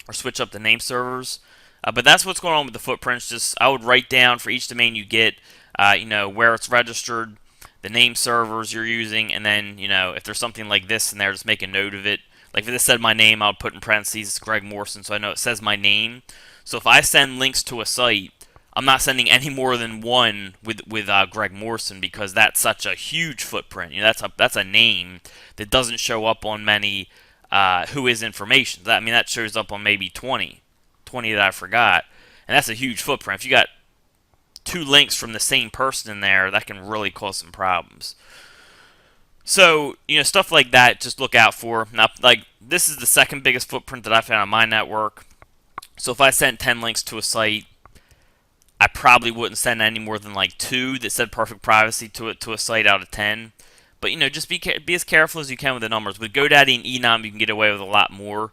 or switch up the name servers. But that's what's going on with the footprints. Just I would write down for each domain you get, where it's registered, the name servers you're using, and then if there's something like this in there, just make a note of it. Like if this said my name, I would put in parentheses it's Greg Morrison, so I know it says my name. So if I send links to a site, I'm not sending any more than one with Greg Morrison, because that's such a huge footprint. That's a name that doesn't show up on many who is information. That shows up on maybe 20 that I forgot, and that's a huge footprint. If you got 2 links from the same person in there, that can really cause some problems. So, stuff like that, just look out for. Now, like, this is the second biggest footprint that I found on my network. So if I sent 10 links to a site, I probably wouldn't send any more than like 2 that said perfect privacy to a site out of 10. But just be as careful as you can with the numbers. With GoDaddy and Enom, you can get away with a lot more.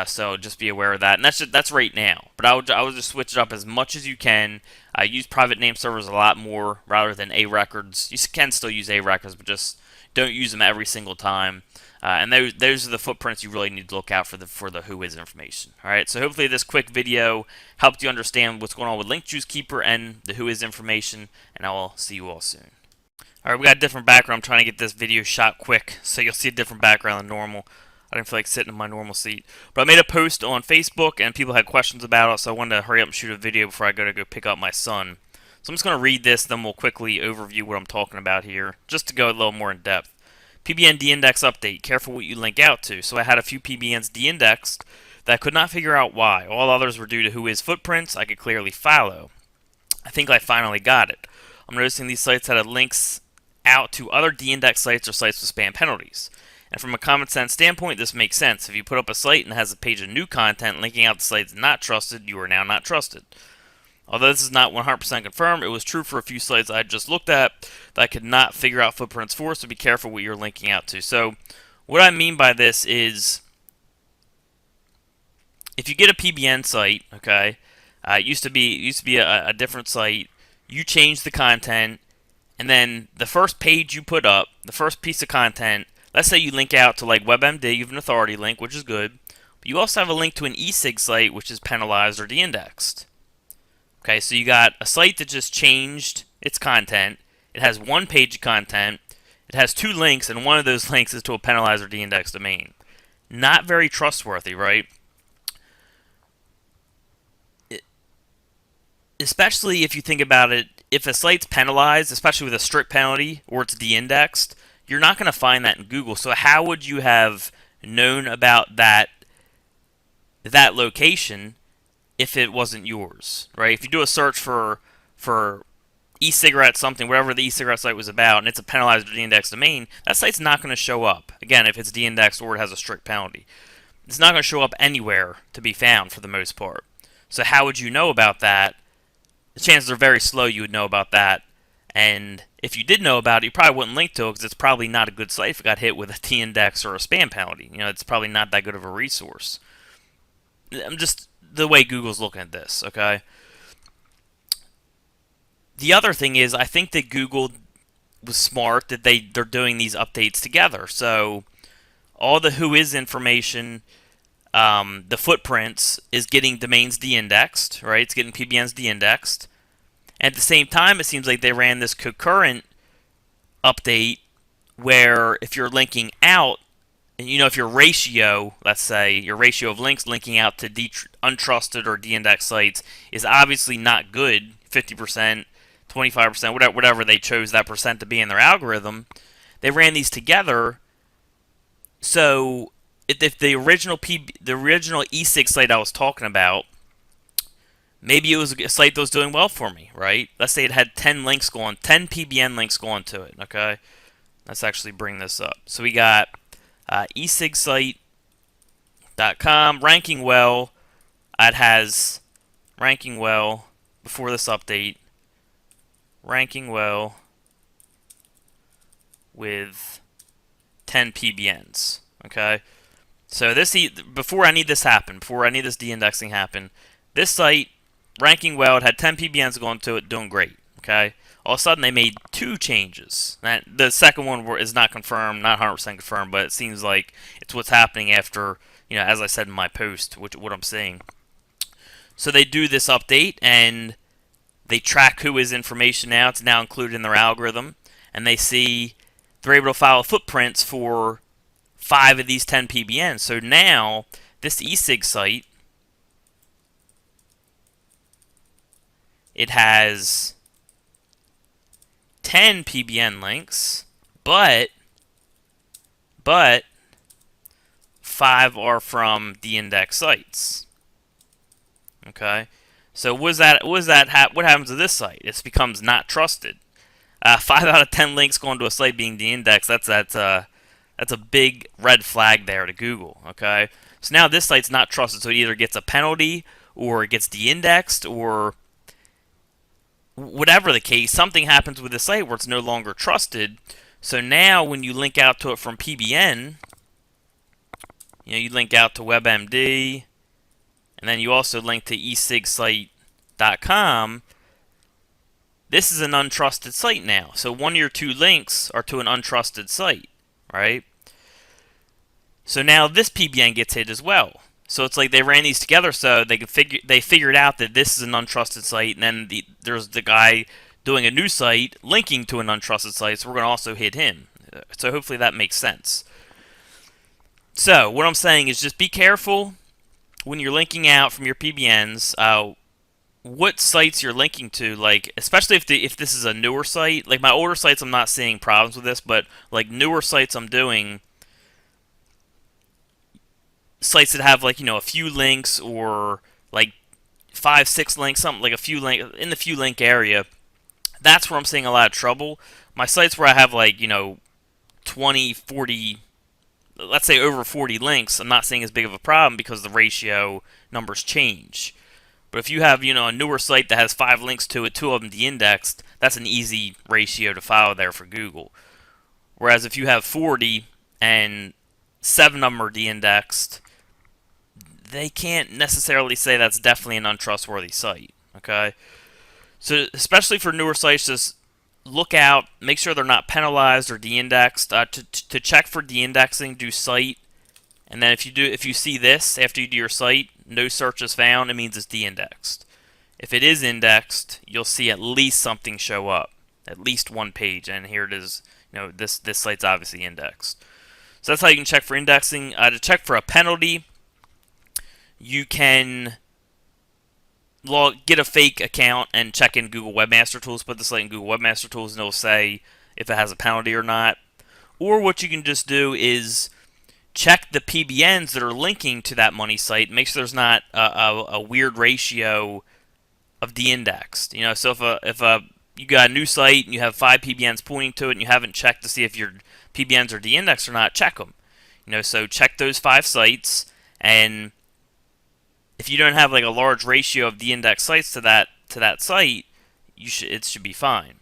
So just be aware of that. And that's right now. But I would just switch it up as much as you can. Use private name servers a lot more rather than A records. You can still use A records, but just don't use them every single time. And those are the footprints you really need to look out for the who is information. All right. So hopefully this quick video helped you understand what's going on with Link Juice Keeper and the who is information. And I will see you all soon. All right, we got a different background. I'm trying to get this video shot quick, so you'll see a different background than normal. I didn't feel like sitting in my normal seat. But I made a post on Facebook, and people had questions about it, so I wanted to hurry up and shoot a video before I go pick up my son. So I'm just going to read this, then we'll quickly overview what I'm talking about here, just to go a little more in depth. PBN de-index update. Careful what you link out to. So I had a few PBNs de-indexed that I could not figure out why. All others were due to who is footprints I could clearly follow. I think I finally got it. I'm noticing these sites had links out to other de-indexed sites or sites with spam penalties. And from a common sense standpoint, this makes sense. If you put up a site and has a page of new content linking out to sites not trusted, you are now not trusted. Although this is not 100% confirmed, it was true for a few sites I just looked at that I could not figure out footprints for, so be careful what you're linking out to. So what I mean by this is, if you get a PBN site, okay, it used to be a different site, you change the content, and then the first page you put up, the first piece of content, let's say you link out to like WebMD, you have an authority link, which is good, but you also have a link to an e-cig site, which is penalized or de-indexed. Okay, so you got a site that just changed its content, it has 1 page of content, it has 2 links, and one of those links is to a penalized or de-indexed domain. Not very trustworthy, right? Especially if you think about it, if a site's penalized, especially with a strict penalty, or it's de-indexed, you're not going to find that in Google. So how would you have known about that location if it wasn't yours, right? If you do a search for e-cigarette something, whatever the e-cigarette site was about, and it's a penalized or de-indexed domain, that site's not going to show up. Again, if it's de-indexed or it has a strict penalty. It's not going to show up anywhere to be found for the most part. So how would you know about that? The chances are very slow you would know about that. And if you did know about it, you probably wouldn't link to it because it's probably not a good site if it got hit with a de-index or a spam penalty. It's probably not that good of a resource. I'm just the way Google's looking at this, okay? The other thing is, I think that Google was smart that they're doing these updates together. So all the who is information, the footprints is getting domains de-indexed, right? It's getting PBNs de-indexed. At the same time, it seems like they ran this concurrent update where if you're linking out, and if your ratio, let's say, your ratio of links linking out to untrusted or de-indexed sites is obviously not good, 50%, 25%, whatever they chose that percent to be in their algorithm, they ran these together. So if the original e-cig site I was talking about, maybe it was a site that was doing well for me, right? Let's say it had 10 PBN links going to it, okay? Let's actually bring this up. So we got ecigsite.com, ranking well. It has ranking well before this update. ranking well with 10 PBNs. Okay, so before any of this happened, before any of this de-indexing happened, this site ranking well, it had 10 PBNs going to it, doing great. Okay, all of a sudden they made two changes. The second one is not confirmed, not 100% confirmed, but it seems like it's what's happening after, as I said in my post, what I'm seeing. So they do this update and they track who is information now. It's now included in their algorithm, and they see they're able to follow footprints for 5 of these 10 PBNs. So now this eSig site, it has 10 PBN links, but 5 are from de-index sites. Okay, so what happens to this site? It becomes not trusted. 5 out of 10 links going to a site being de-indexed. That's a big red flag there to Google. Okay, so now this site's not trusted. So it either gets a penalty or it gets de-indexed, or whatever the case, something happens with the site where it's no longer trusted. So now when you link out to it from PBN, you link out to WebMD, and then you also link to esigsite.com. This is an untrusted site now. So one of your 2 links are to an untrusted site, right? So now this PBN gets hit as well. So it's like they ran these together so they figured out that this is an untrusted site, and then there's the guy doing a new site linking to an untrusted site, so we're going to also hit him. So hopefully that makes sense. So what I'm saying is just be careful when you're linking out from your PBNs, what sites you're linking to, like especially if this is a newer site. Like my older sites, I'm not seeing problems with this, but like newer sites, I'm doing sites that have like a few links, or like 5, 6 links, something like a few in the few link area. That's where I'm seeing a lot of trouble. My sites where I have like 20, 40, let's say over 40 links, I'm not seeing as big of a problem because the ratio numbers change. But if you have a newer site that has 5 links to it, 2 of them de-indexed, that's an easy ratio to follow there for Google. Whereas if you have 40 and 7 of them are de-indexed, they can't necessarily say that's definitely an untrustworthy site. Okay, so especially for newer sites, just look out, make sure they're not penalized or de-indexed. To check for de-indexing, do site, and then if you see this after you do your site, no search is found, it means it's de-indexed. If it is indexed, you'll see at least something show up, at least one page, and here it is. This site's obviously indexed. So that's how you can check for indexing. To check for a penalty, you can get a fake account and check in Google Webmaster Tools. Put the site in Google Webmaster Tools, and it'll say if it has a penalty or not. Or what you can just do is check the PBNs that are linking to that money site. Make sure there's not a weird ratio of de-indexed. So if you got a new site and you have 5 PBNs pointing to it, and you haven't checked to see if your PBNs are de-indexed or not, check them. So check those 5 sites, and if you don't have like a large ratio of de-indexed sites to that site, it should be fine.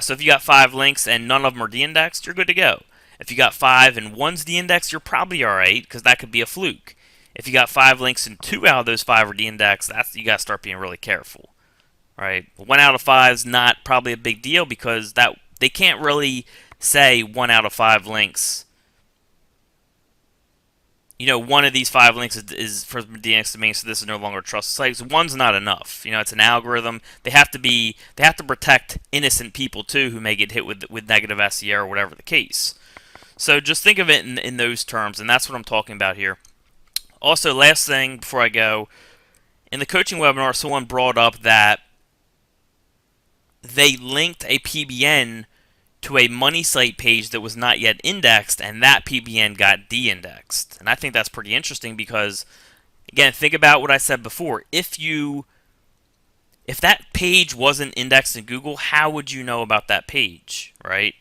So if you got 5 links and none of them are de-indexed, you're good to go. If you got 5 and one's de-indexed, you're probably alright, because that could be a fluke. If you got 5 links and 2 out of those 5 are de-indexed, you got to start being really careful. Right? 1 out of 5 is not probably a big deal, because they can't really say 1 out of 5 links. One of these 5 links is for de-indexed domain, so this is no longer a trusted site. So one's not enough. It's an algorithm. They have to protect innocent people too, who may get hit with negative SEO or whatever the case. So just think of it in those terms, and that's what I'm talking about here. Also, last thing before I go, in the coaching webinar, someone brought up that they linked a PBN to a money site page that was not yet indexed, and that PBN got de-indexed. And I think that's pretty interesting because, again, think about what I said before. If that page wasn't indexed in Google, how would you know about that page, right?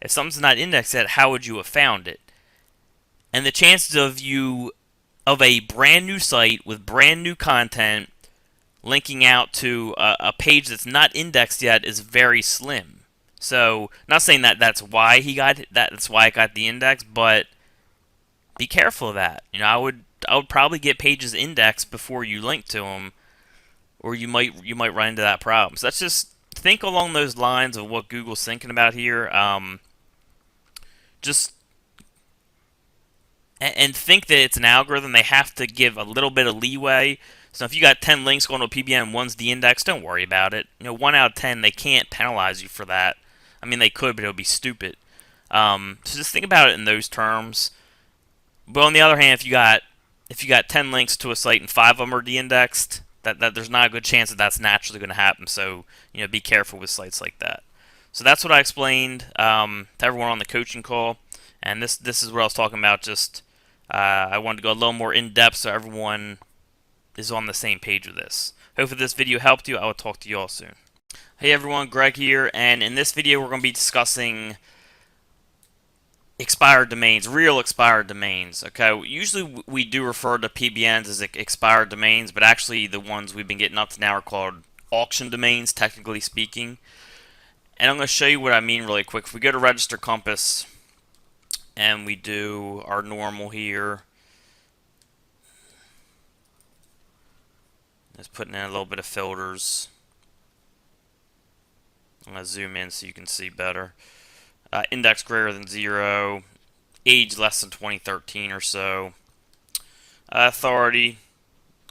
If something's not indexed yet, how would you have found it? And the chances of a brand new site with brand new content linking out to a page that's not indexed yet is very slim. So, not saying that that's why he got that's why I got the index, but be careful of that. I would probably get pages indexed before you link to them, or you might run into that problem. So that's just think along those lines of what Google's thinking about here. Just and think that it's an algorithm. They have to give a little bit of leeway. So if you got 10 links going to a PBN, one's the index, don't worry about it. 1 out of 10, they can't penalize you for that. I mean, they could, but it would be stupid. So just think about it in those terms. But on the other hand, if you got 10 links to a site and 5 of them are de-indexed, that there's not a good chance that that's naturally going to happen. So be careful with sites like that. So that's what I explained to everyone on the coaching call, and this is what I was talking about. Just I wanted to go a little more in depth so everyone is on the same page with this. Hopefully this video helped you. I will talk to you all soon. Hey everyone, Greg here, and in this video we're going to be discussing expired domains, real expired domains. Okay, usually we do refer to PBNs as expired domains, but actually the ones we've been getting up to now are called auction domains, technically speaking. And I'm going to show you what I mean really quick. If we go to Register Compass and we do our normal here, just putting in a little bit of filters. I'm going to zoom in so you can see better. Index greater than 0, age less than 2013 or so, authority,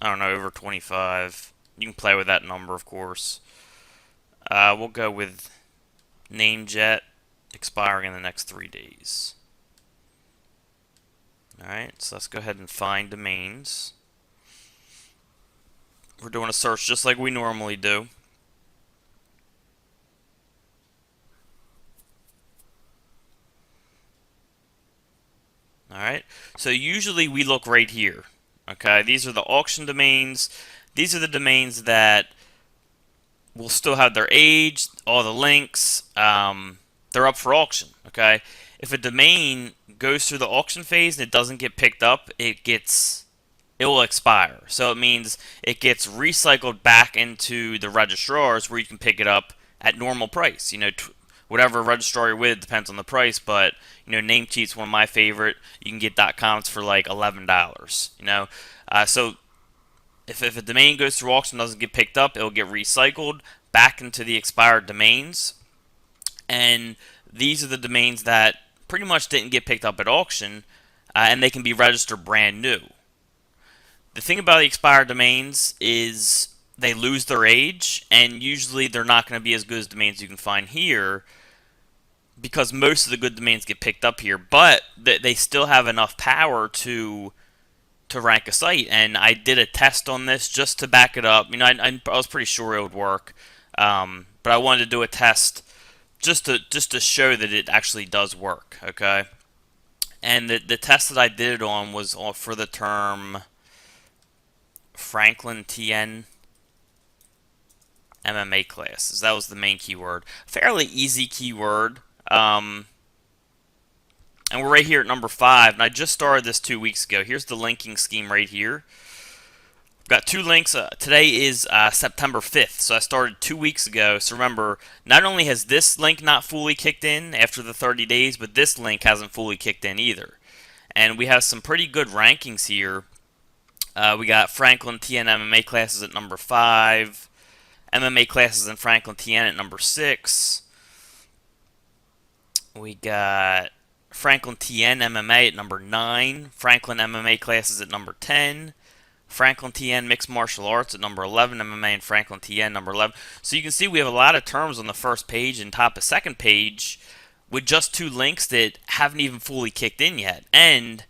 I don't know, over 25. You can play with that number, of course. We'll go with namejet, expiring in the next 3 days. Alright, so let's go ahead and find domains. We're doing a search just like we normally do. Alright, so usually we look right here. Okay, these are the auction domains. These are the domains that will still have their age, all the links. They're up for auction. Okay, if a domain goes through the auction phase and it doesn't get picked up, it will expire. So it means it gets recycled back into the registrars where you can pick it up at normal price. Whatever registrar you're with depends on the price, but Namecheap's one of my favorite. You can get .coms for like $11. So if a domain goes through auction and doesn't get picked up, it'll get recycled back into the expired domains. And these are the domains that pretty much didn't get picked up at auction, and they can be registered brand new. The thing about the expired domains is they lose their age, and usually they're not going to be as good as domains you can find here, because most of the good domains get picked up here, but they still have enough power to rank a site. And I did a test on this just to back it up. I was pretty sure it would work, but I wanted to do a test just to show that it actually does work. Okay, and the test that I did it on was for the term Franklin TN MMA classes. That was the main keyword. Fairly easy keyword. And we're right here at number 5, and I just started this 2 weeks ago. Here's the linking scheme right here. I've got 2 links. Today is September 5th, so I started 2 weeks ago. So remember, not only has this link not fully kicked in after the 30 days, but this link hasn't fully kicked in either. And we have some pretty good rankings here. We got Franklin TN MMA classes at number 5, MMA classes in Franklin TN at number 6. We got Franklin TN MMA at number 9, Franklin MMA classes at number 10, Franklin TN Mixed Martial Arts at number 11, MMA and Franklin TN number 11. So you can see we have a lot of terms on the first page and top of second page with just 2 links that haven't even fully kicked in yet. And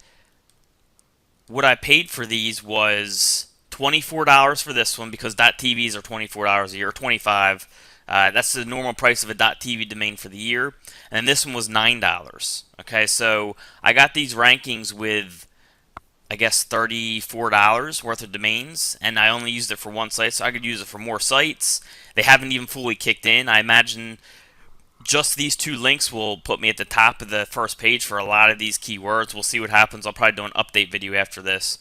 what I paid for these was $24 for this one, because .tvs are $24 a year, or $25. That's the normal price of a .tv domain for the year. And this one was $9. Okay, so I got these rankings with, I guess, $34 worth of domains, and I only used it for one site, so I could use it for more sites. They haven't even fully kicked in. I imagine just these 2 links will put me at the top of the first page for a lot of these keywords. We'll see what happens. I'll probably do an update video after this.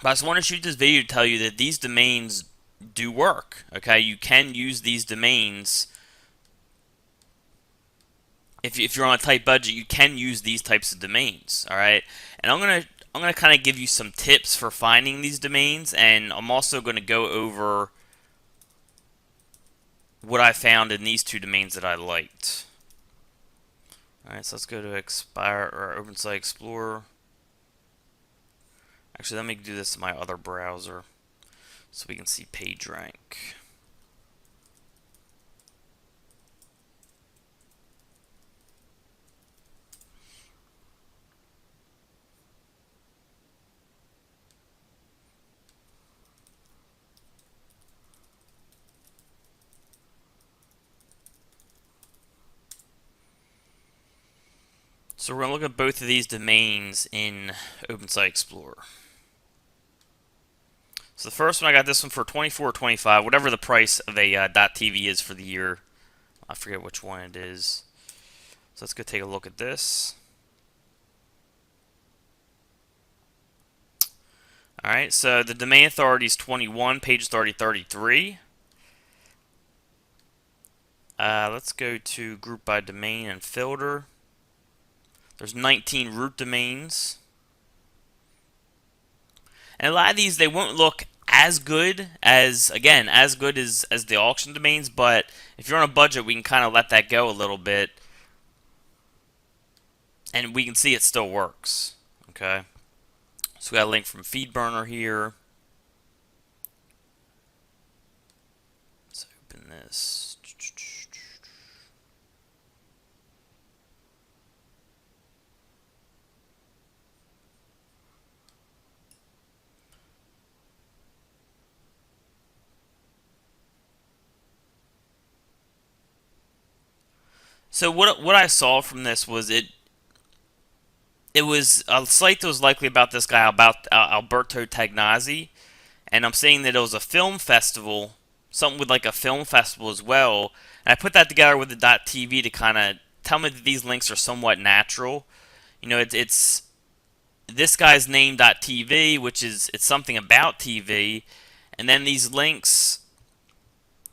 But I just want to shoot this video to tell you that these domains do work. Okay, you can use these domains. If you're on a tight budget, you can use these types of domains. All right, and I'm gonna kind of give you some tips for finding these domains, and I'm also gonna go over what I found in these two domains that I liked. All right, so let's go to Expire or OpenSite Explorer. Actually, let me do this in my other browser so we can see PageRank. So we're going to look at both of these domains in OpenSite Explorer. So the first one, I got this one for $24.25, whatever the price of a .tv is for the year. I forget which one it is. So let's go take a look at this. Alright, so the domain authority is 21, page authority 33. Let's go to group by domain and filter. There's 19 root domains. And a lot of these, they won't look as good as, again, as good as the auction domains, but if you're on a budget, we can kind of let that go a little bit. And we can see it still works. Okay. So we got a link from FeedBurner here. Let's open this. So what I saw from this was it was a site that was likely about this guy, about Alberto Tagnazzi, and I'm seeing that it was a film festival, something with like a film festival as well. And I put that together with the .tv to kind of tell me that these links are somewhat natural. You know, it's this guy's name .tv, which is it's something about TV, and then these links.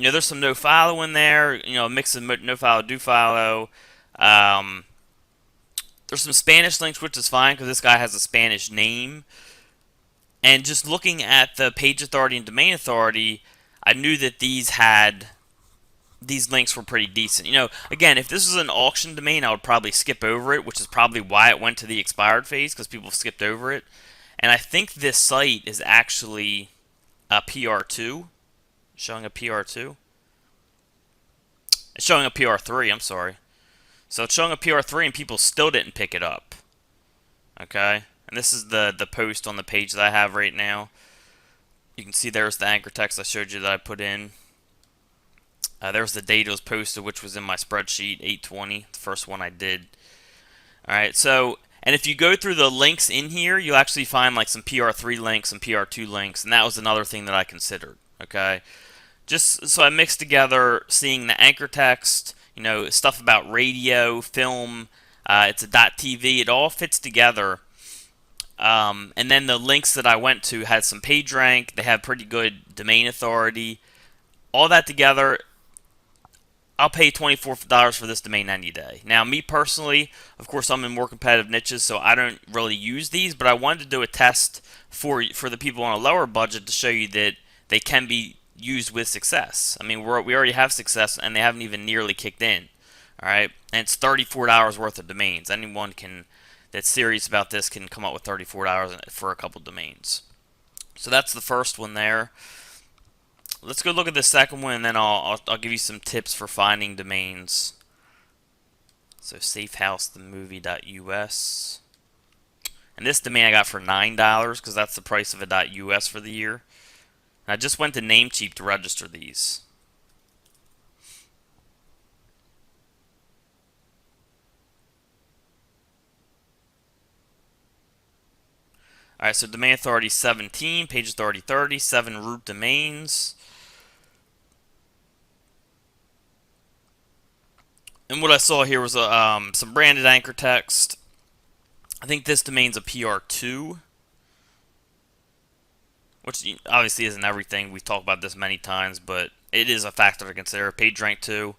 You know, there's some no follow in there. You know, a mix of no follow, do follow. There's some Spanish links, which is fine because this guy has a Spanish name. And just looking at the page authority and domain authority, I knew that these links were pretty decent. You know, again, if this was an auction domain, I would probably skip over it, which is probably why it went to the expired phase, because people skipped over it. And I think this site is actually a PR2, showing a PR2. It's showing a PR3, I'm sorry. So it's showing a PR3 and people still didn't pick it up. Okay? And this is the post on the page that I have right now. You can see there's the anchor text I showed you that I put in. There's the date it was posted, which was in my spreadsheet, 8/20, the first one I did. Alright, so, and if you go through the links in here, you'll actually find like some PR3 links and PR2 links, and that was another thing that I considered. Okay? Just so I mixed together seeing the anchor text, you know, stuff about radio, film, it's a .tv, it all fits together. And then the links that I went to had some page rank, they have pretty good domain authority. All that together, I'll pay $24 for this domain any day. Now, me personally, of course, I'm in more competitive niches, so I don't really use these, but I wanted to do a test for the people on a lower budget to show you that they can be used with success. I mean, we already have success, and they haven't even nearly kicked in. All right, and it's $34 worth of domains. Anyone that's serious about this can come up with $34 for a couple domains. So that's the first one there. Let's go look at the second one, and then I'll give you some tips for finding domains. So safehousethemovie.us. And this domain I got for $9 because that's the price of a .us for the year. And I just went to Namecheap to register these. Alright, so domain authority 17, page authority 30, 7 root domains. And what I saw here was some branded anchor text. I think this domain's a PR2. which obviously isn't everything. We've talked about this many times, but it is a factor to consider. PageRank too.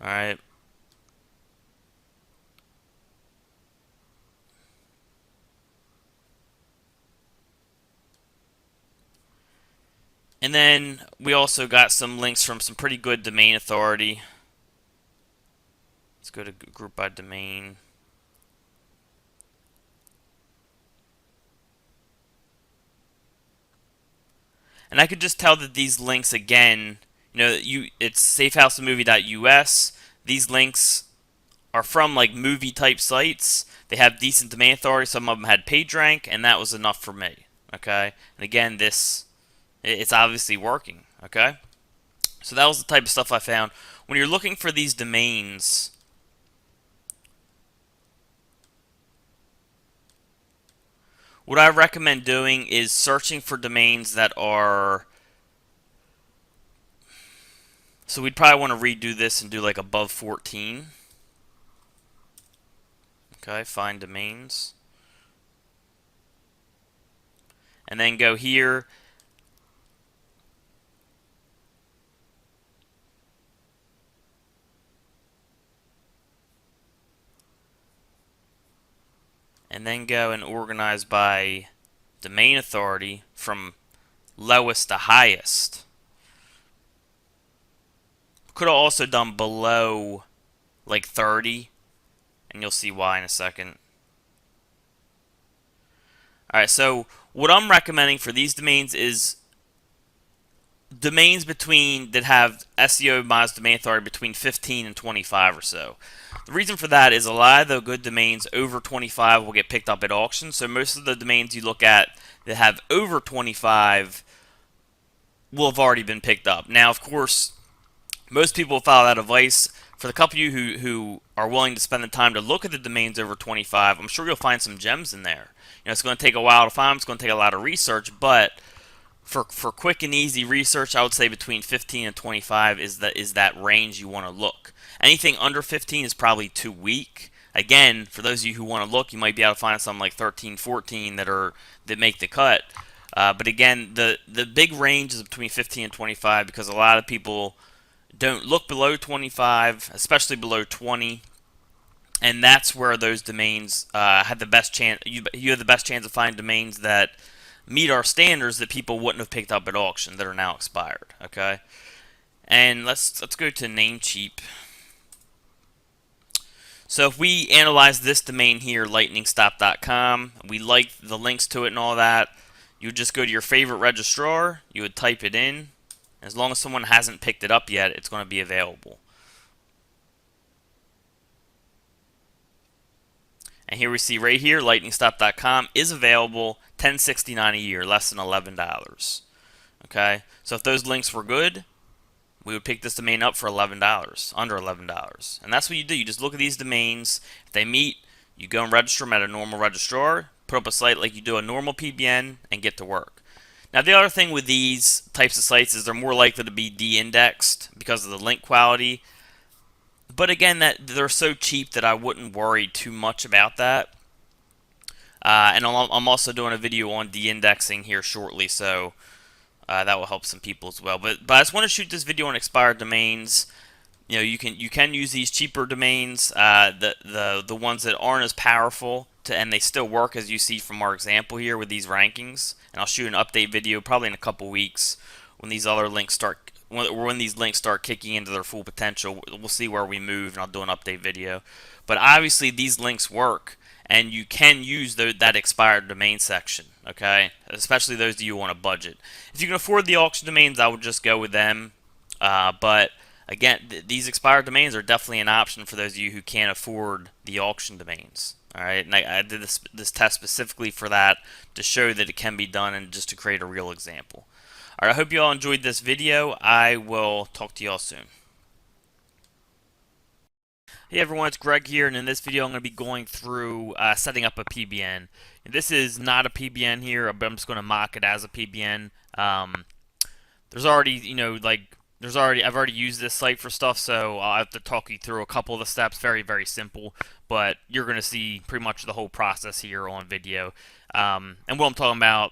All right. And then we also got some links from some pretty good domain authority. Let's go to group by domain. And I could just tell that these links again, it's safehousemovie.us. These links are from like movie type sites. They have decent domain authority. Some of them had PageRank, and that was enough for me. Okay, and again, it's obviously working. Okay, so that was the type of stuff I found. When you're looking for these domains, what I recommend doing is searching for domains that are. So we'd probably want to redo this and do like above 14. Okay, find domains. And then go here. And then go and organize by domain authority from lowest to highest. Could have also done below like 30, and you'll see why in a second. Alright, so what I'm recommending for these domains is domains that have SEO minus domain authority between 15 and 25 or so. The reason for that is a lot of the good domains over 25 will get picked up at auction, so most of the domains you look at that have over 25 will have already been picked up. Now, of course, most people follow that advice. For the couple of you who are willing to spend the time to look at the domains over 25, I'm sure you'll find some gems in there. It's going to take a while to find. It's going to take a lot of research, but for quick and easy research, I would say between 15 and 25 is that range you want to look. Anything under 15 is probably too weak. Again, for those of you who want to look, you might be able to find something like 13, 14 that make the cut. But again, the big range is between 15 and 25 because a lot of people don't look below 25, especially below 20, and that's where those domains have the best chance. You have the best chance of finding domains that meet our standards that people wouldn't have picked up at auction that are now expired. Okay, and let's go to Namecheap. So if we analyze this domain here, lightningstop.com, we like the links to it and all that, you would just go to your favorite registrar, you would type it in. As long as someone hasn't picked it up yet, it's going to be available. And here we see right here, lightningstop.com is available, $10.69 a year, less than $11. Okay, so if those links were good, we would pick this domain up for $11, under $11. And that's what you do. You just look at these domains. If they meet, you go and register them at a normal registrar, put up a site like you do a normal PBN, and get to work. Now, the other thing with these types of sites is they're more likely to be de-indexed because of the link quality. But again, that they're so cheap that I wouldn't worry too much about that. And I'm also doing a video on de-indexing here shortly, so that will help some people as well. But I just want to shoot this video on expired domains. You can use these cheaper domains, the ones that aren't as powerful, and they still work, as you see from our example here with these rankings. And I'll shoot an update video probably in a couple weeks when these other links start when these links start kicking into their full potential. We'll see where we move, and I'll do an update video. But obviously these links work, and you can use that expired domain section. Okay, especially those of you who want a budget. If you can afford the auction domains, I would just go with them. But again, these expired domains are definitely an option for those of you who can't afford the auction domains. All right, and I did this test specifically for that, to show that it can be done and just to create a real example. All right, I hope you all enjoyed this video. I will talk to you all soon. Hey everyone, it's Greg here, and in this video I'm going to be going through setting up a PBN. And this is not a PBN here, but I'm just going to mock it as a PBN. There's already, I've already used this site for stuff, so I'll have to talk you through a couple of the steps. Very, very simple, but you're going to see pretty much the whole process here on video. And what I'm talking about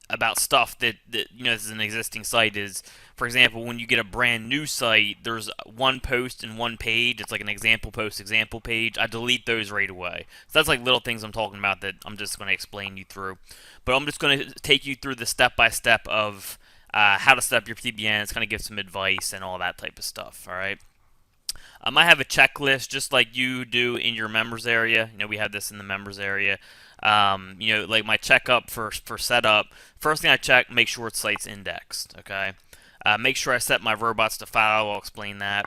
about stuff that is an existing site is, for example, when you get a brand new site, there's one post and one page. It's like an example post, example page. I delete those right away. So that's like little things I'm talking about that I'm just going to explain you through. But I'm just going to take you through the step-by-step of how to set up your PBNs, kind of give some advice and all that type of stuff. All right. I have a checklist just like you do in your members area. We have this in the members area. Like my checkup for setup. First thing I check, make sure its site's indexed. Okay. Make sure I set my robots to follow. I'll explain that.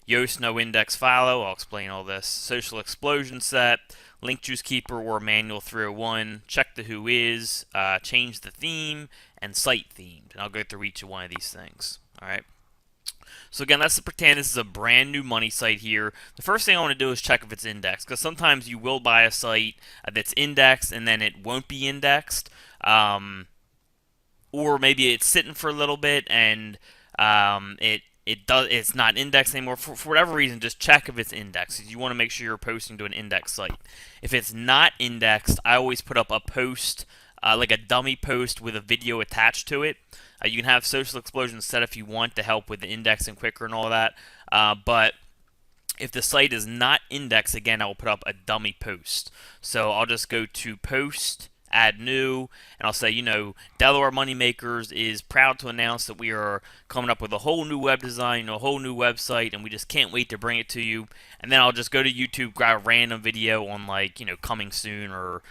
Yoast no index follow. I'll explain all this. Social explosion set. Link juice keeper or manual 301. Check the who is. Change the theme and site themed. And I'll go through each one of these things. All right. So again, let's pretend this is a brand new money site here. The first thing I want to do is check if it's indexed, because sometimes you will buy a site that's indexed and then it won't be indexed, or maybe it's sitting for a little bit and it's not indexed anymore. For whatever reason, just check if it's indexed. You want to make sure you're posting to an indexed site. If it's not indexed, I always put up a post, like a dummy post with a video attached to it. You can have Social Explosion set if you want to help with the indexing quicker and all that. But if the site is not indexed, again, I will put up a dummy post. So I'll just go to Post, Add New, and I'll say, Delaware Moneymakers is proud to announce that we are coming up with a whole new web design, a whole new website, and we just can't wait to bring it to you. And then I'll just go to YouTube, grab a random video on coming soon, or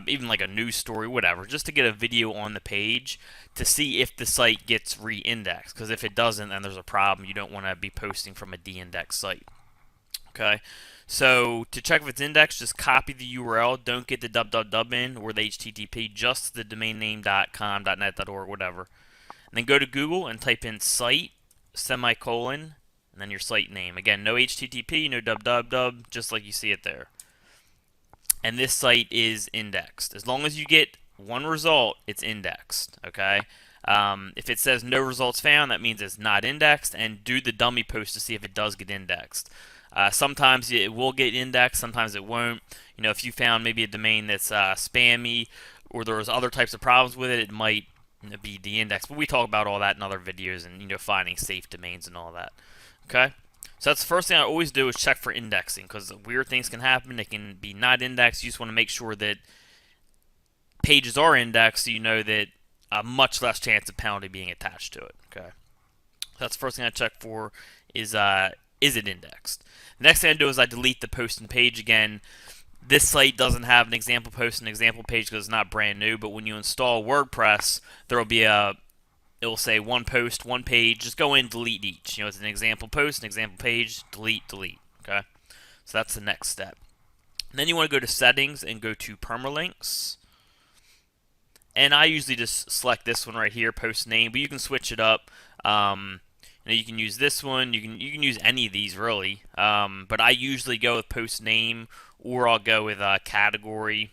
even like a news story, whatever, just to get a video on the page to see if the site gets re-indexed. Because if it doesn't, then there's a problem. You don't want to be posting from a de-indexed site. Okay, so to check if it's indexed, just copy the URL. Don't get the www in or the HTTP, just the domain name .com, .net, .org, whatever. And then go to Google and type in site, semicolon, and then your site name. Again, no HTTP, no www, just like you see it there. And this site is indexed. As long as you get one result, it's indexed. Okay. If it says no results found, that means it's not indexed, and do the dummy post to see if it does get indexed. Sometimes it will get indexed, sometimes it won't. If you found maybe a domain that's spammy, or there's other types of problems with it, it might be de-indexed. But we talk about all that in other videos, and finding safe domains and all that. Okay, so that's the first thing I always do is check for indexing, because weird things can happen. They can be not indexed. You just want to make sure that pages are indexed, so you know that much less chance of penalty being attached to it. Okay, so that's the first thing I check for is it indexed? The next thing I do is I delete the post and page again. This site doesn't have an example post and example page because it's not brand new, but when you install WordPress, there will be it will say one post, one page. Just go in, delete each. It's an example post, an example page, delete, delete. Okay, so that's the next step. And then you want to go to settings and go to permalinks. And I usually just select this one right here, post name, but you can switch it up. You can use this one. You can use any of these really, but I usually go with post name, or I'll go with category,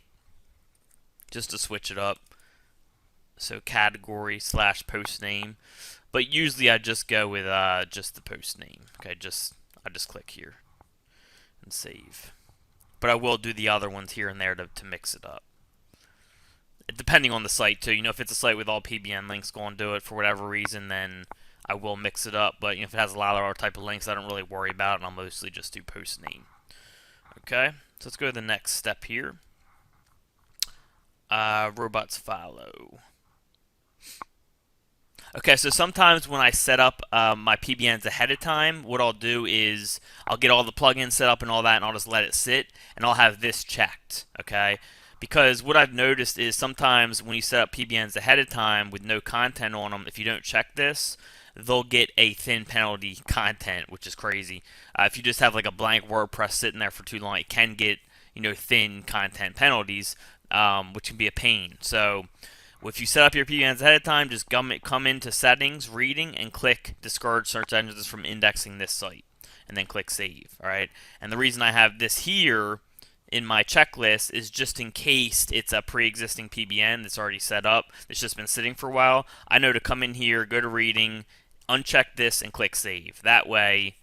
just to switch it up. So category / post name, but usually I just go with just the post name. Okay, I just click here and save. But I will do the other ones here and there to mix it up, depending on the site too. If it's a site with all PBN links, go and do it for whatever reason, then I will mix it up. But if it has a lot of other type of links, I don't really worry about it, and I'll mostly just do post name. Okay, so let's go to the next step here. Robots follow. Okay, so sometimes when I set up my PBNs ahead of time, what I'll do is I'll get all the plugins set up and all that, and I'll just let it sit, and I'll have this checked. Okay, because what I've noticed is sometimes when you set up PBNs ahead of time with no content on them, if you don't check this, they'll get a thin penalty content, which is crazy. If you just have like a blank WordPress sitting there for too long, it can get thin content penalties, which can be a pain. So if you set up your PBNs ahead of time, just come into settings, reading, and click discourage search engines from indexing this site, and then click save. All right. And the reason I have this here in my checklist is just in case it's a pre-existing PBN that's already set up, that's just been sitting for a while. I know to come in here, go to reading, uncheck this, and click save. That way,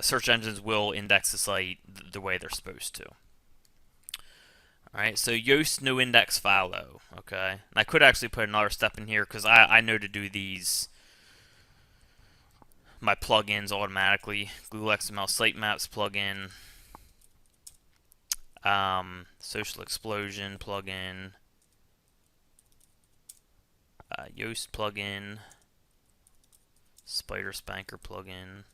search engines will index the site the way they're supposed to. Alright, so Yoast no index file though. Okay. And I could actually put another step in here because I know to do these my plugins automatically. Google XML Sitemaps plugin, Social Explosion plugin, Yoast plugin, Spider Spanker plugin.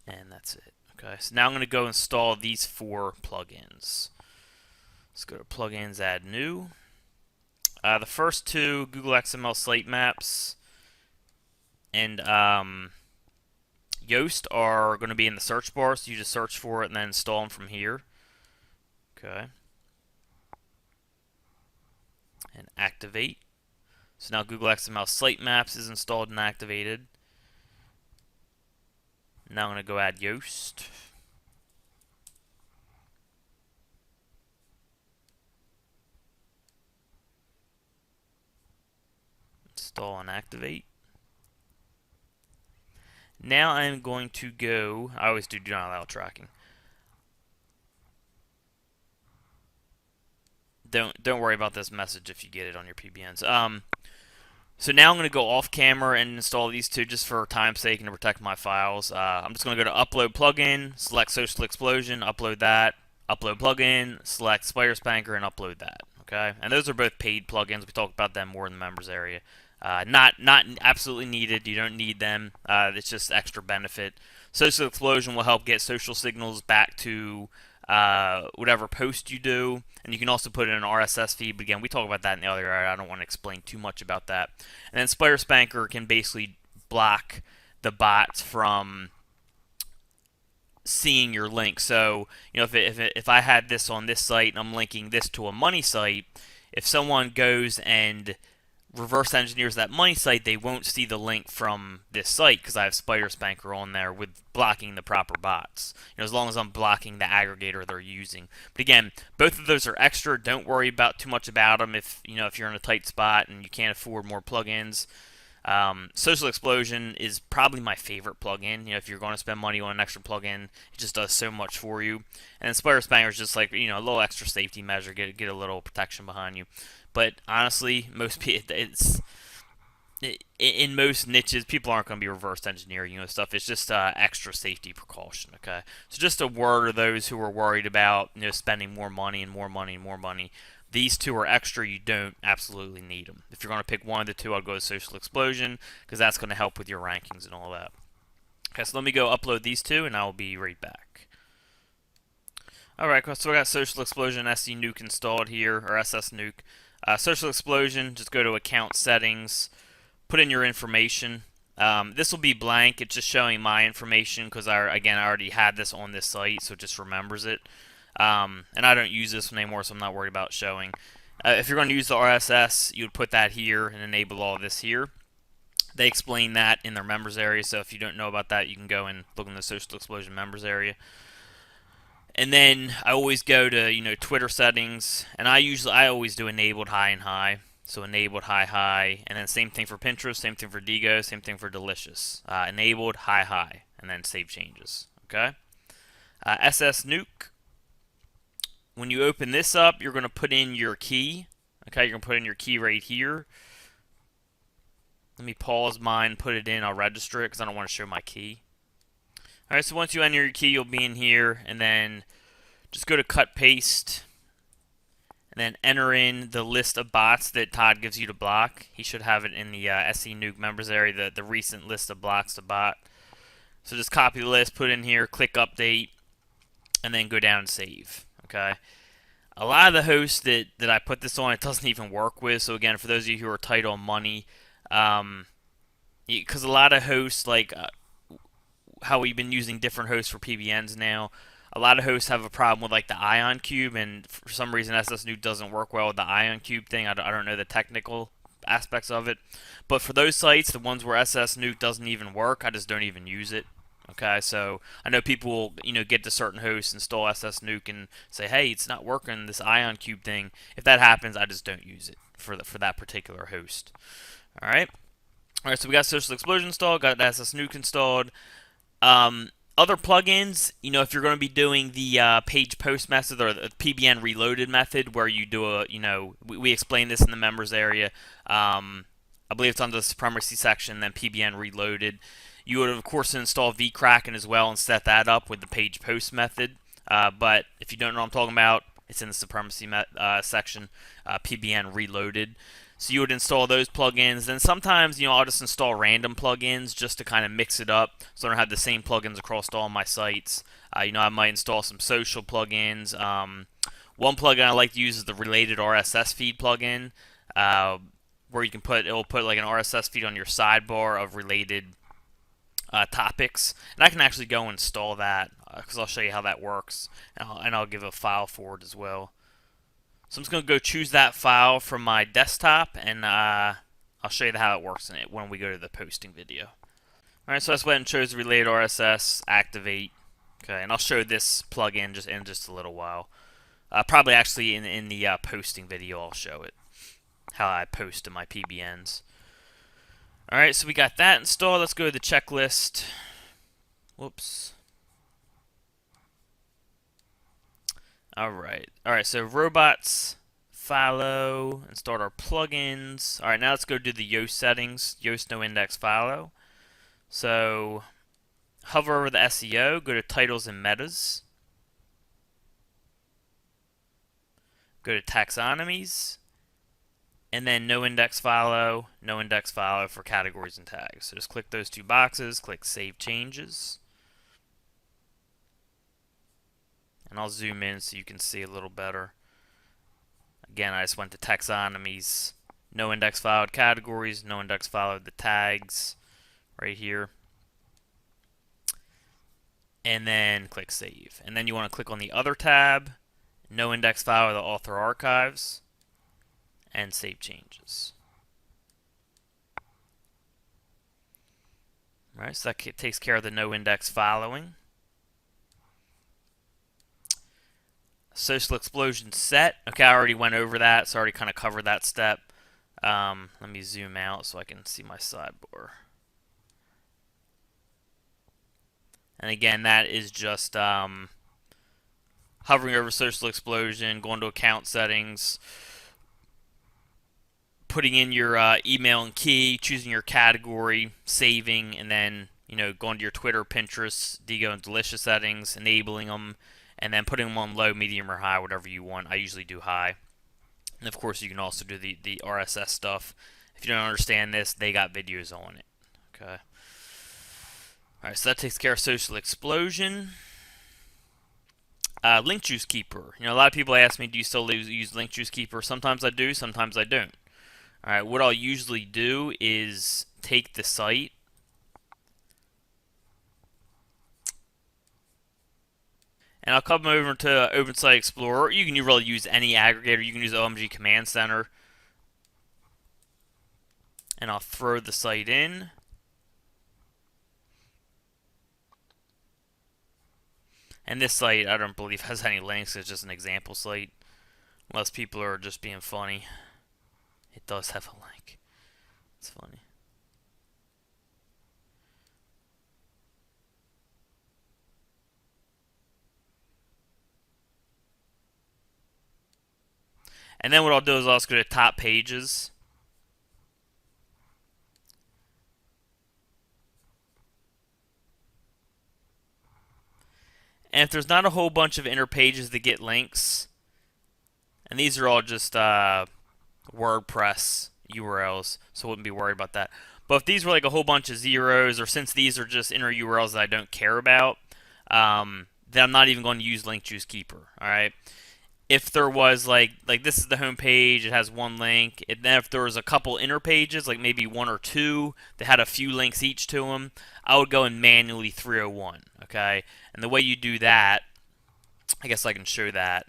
And that's it. Okay, so now I'm going to go install these 4 plugins. Let's go to plugins, add new. The first 2, Google XML Sitemaps and Yoast, are going to be in the search bar, so you just search for it and then install them from here. Okay. And activate. So now Google XML Sitemaps is installed and activated. Now I'm going to go add Yoast. Install and activate. Now I'm going to go, I always do not allow tracking. Don't worry about this message if you get it on your PBNs. So now I'm going to go off camera and install these 2 just for time's sake and to protect my files. I'm just going to go to upload plugin, select Social Explosion, upload that, upload plugin, select Spider Spanker, and upload that. Okay, and those are both paid plugins. We talked about them more in the members area. Not absolutely needed. You don't need them. It's just extra benefit. Social Explosion will help get social signals back to whatever post you do, and you can also put in an RSS feed. But again, we talked about that in the other area. I don't want to explain too much about that. And then Spider Spanker can basically block the bots from seeing your link. So, you know, if I had this on this site and I'm linking this to a money site, if someone goes and reverse engineers that money site, they won't see the link from this site because I have Spider Spanker on there with blocking the proper bots. You know, as long as I'm blocking the aggregator they're using. But again, both of those are extra. Don't worry about too much about them if you're in a tight spot and you can't afford more plugins. Social Explosion is probably my favorite plugin. You know, if you're going to spend money on an extra plugin, it just does so much for you. And then Spider Spanker is just like, a little extra safety measure, get a little protection behind you. But honestly, most people, in most niches, people aren't going to be reverse engineering stuff. It's just extra safety precaution. Okay, so just a word to those who are worried about spending more money and more money and more money. These 2 are extra. You don't absolutely need them. If you're going to pick one of the 2, I'll go to Social Explosion because that's going to help with your rankings and all that. Okay, so let me go upload these 2, and I'll be right back. Alright, so I got Social Explosion SE Nuke installed here, or SS Nuke. Social Explosion, just go to Account Settings, put in your information. This will be blank. It's just showing my information because I already had this on this site, so it just remembers it. And I don't use this one anymore, so I'm not worried about showing. If you're going to use the RSS, you would put that here and enable all this here. They explain that in their members area, so if you don't know about that, you can go and look in the Social Explosion members area. And then I always go to Twitter settings, and I always do enabled high and high. So enabled high high, and then same thing for Pinterest, same thing for Digo, same thing for Delicious. Enabled high high, and then save changes. Okay. SS Nuke. When you open this up, you're going to put in your key. Okay, you're going to put in your key right here. Let me pause mine, put it in. I'll register it because I don't want to show my key. Alright, so once you enter your key, you'll be in here, and then just go to cut paste, and then enter in the list of bots that Todd gives you to block. He should have it in the SE Nuke members area, the recent list of blocks to bot. So just copy the list, put it in here, click update, and then go down and save. Okay. A lot of the hosts that I put this on, it doesn't even work with. So again, for those of you who are tight on money, because a lot of hosts, like how we've been using different hosts for PBNs now, a lot of hosts have a problem with like the ion cube, and for some reason SS Nuke doesn't work well with the ion cube thing. I don't know the technical aspects of it, but for those sites, the ones where SS Nuke doesn't even work, I just don't even use it. Okay, so I know people will, get to certain hosts, install SS Nuke, and say, "Hey, it's not working, this ion cube thing." If that happens, I just don't use it for that particular host. All right, so we got Social Explosion installed, got SS Nuke installed. Other plugins, if you're going to be doing the page post method or the PBN reloaded method, where you do we explain this in the members area. I believe it's under the supremacy section, then PBN reloaded. You would, of course, install vCracken as well and set that up with the page post method. But if you don't know what I'm talking about, it's in the supremacy section, PBN reloaded. So you would install those plugins. Then sometimes, I'll just install random plugins just to kind of mix it up, so I don't have the same plugins across all my sites. I might install some social plugins. One plugin I like to use is the related RSS feed plugin, where it'll put like an RSS feed on your sidebar of related topics, and I can actually go install that because I'll show you how that works, and I'll give a file for it as well. So I'm just going to go choose that file from my desktop, and I'll show you how it works in it when we go to the posting video. Alright, so I just went and chose related RSS, activate. Okay, and I'll show this plugin in just a little while. Probably actually in the posting video I'll show it, how I post to my PBNs. Alright, so we got that installed. Let's go to the checklist. Whoops. Alright, so robots, follow, and start our plugins. Alright, now let's go do the Yoast settings, Yoast no index follow. So, hover over the SEO, go to titles and metas. Go to taxonomies, and then no index follow for categories and tags. So just click those two boxes, click Save Changes. And I'll zoom in so you can see a little better. Again, I just went to taxonomies, no index followed categories, no index followed the tags right here. And then click Save. And then you want to click on the Other tab, no index follow the author archives, and Save Changes. Alright, so that takes care of the no index following. Social explosion set. Okay, I already went over that, so I already kind of covered that step. Let me zoom out so I can see my sidebar. And again, that is just hovering over social explosion, going to account settings, putting in your email and key, choosing your category, saving, and then going to your Twitter, Pinterest, Digo, and Delicious settings, enabling them, and then putting them on low, medium, or high, whatever you want. I usually do high. And of course, you can also do the RSS stuff. If you don't understand this, they got videos on it. Okay. Alright, so that takes care of social explosion. Link Juice Keeper. A lot of people ask me, do you still use Link Juice Keeper? Sometimes I do, sometimes I don't. Alright, what I'll usually do is take the site, and I'll come over to Open Site Explorer. You can really use any aggregator. You can use OMG Command Center. And I'll throw the site in. And this site, I don't believe has any links. It's just an example site. Unless people are just being funny. It does have a link. It's funny. And then what I'll do is I'll just go to top pages. And if there's not a whole bunch of inner pages that get links, and these are all just WordPress URLs, so I wouldn't be worried about that. But if these were like a whole bunch of zeros, or since these are just inner URLs that I don't care about, then I'm not even going to use Link Juice Keeper. All right. If there was like this is the home page, it has one link, and then if there was a couple inner pages, like maybe one or two that had a few links each to them, I would go and manually 301. Okay, and the way you do that, I guess I can show that,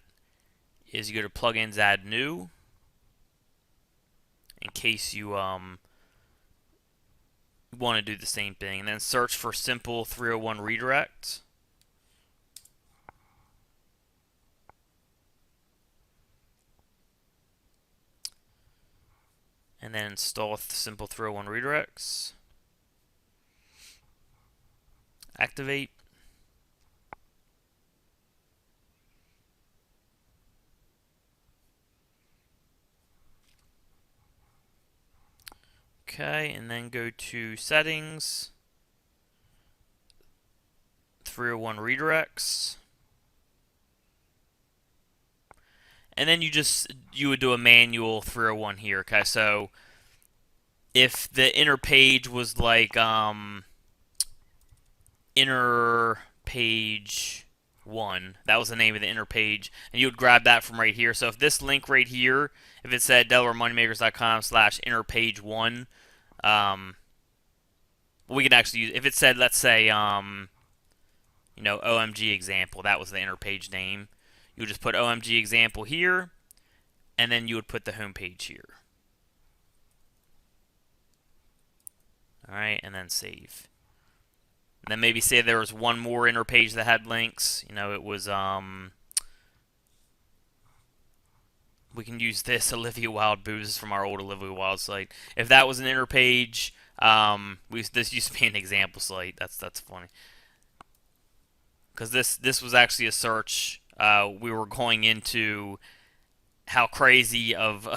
is you go to Plugins, Add New, in case you want to do the same thing, and then search for Simple 301 Redirect. And then install Simple 301 Redirects. Activate. Okay, and then go to settings, 301 redirects. And then you would do a manual 301 here. Okay, so if the inner page was like inner page 1, that was the name of the inner page, and you would grab that from right here. So if this link right here, if it said DelawareMoneymakers.com/inner page 1, we could actually use, if it said, let's say, OMG example, that was the inner page name, you would just put OMG example here, and then you would put the home page here. Alright, and then save. And then maybe say there was one more inner page that had links. It was, we can use this Olivia Wilde Booze from our old Olivia Wilde site. If that was an inner page, this used to be an example site. That's funny. Because this was actually a search. We were going into how crazy of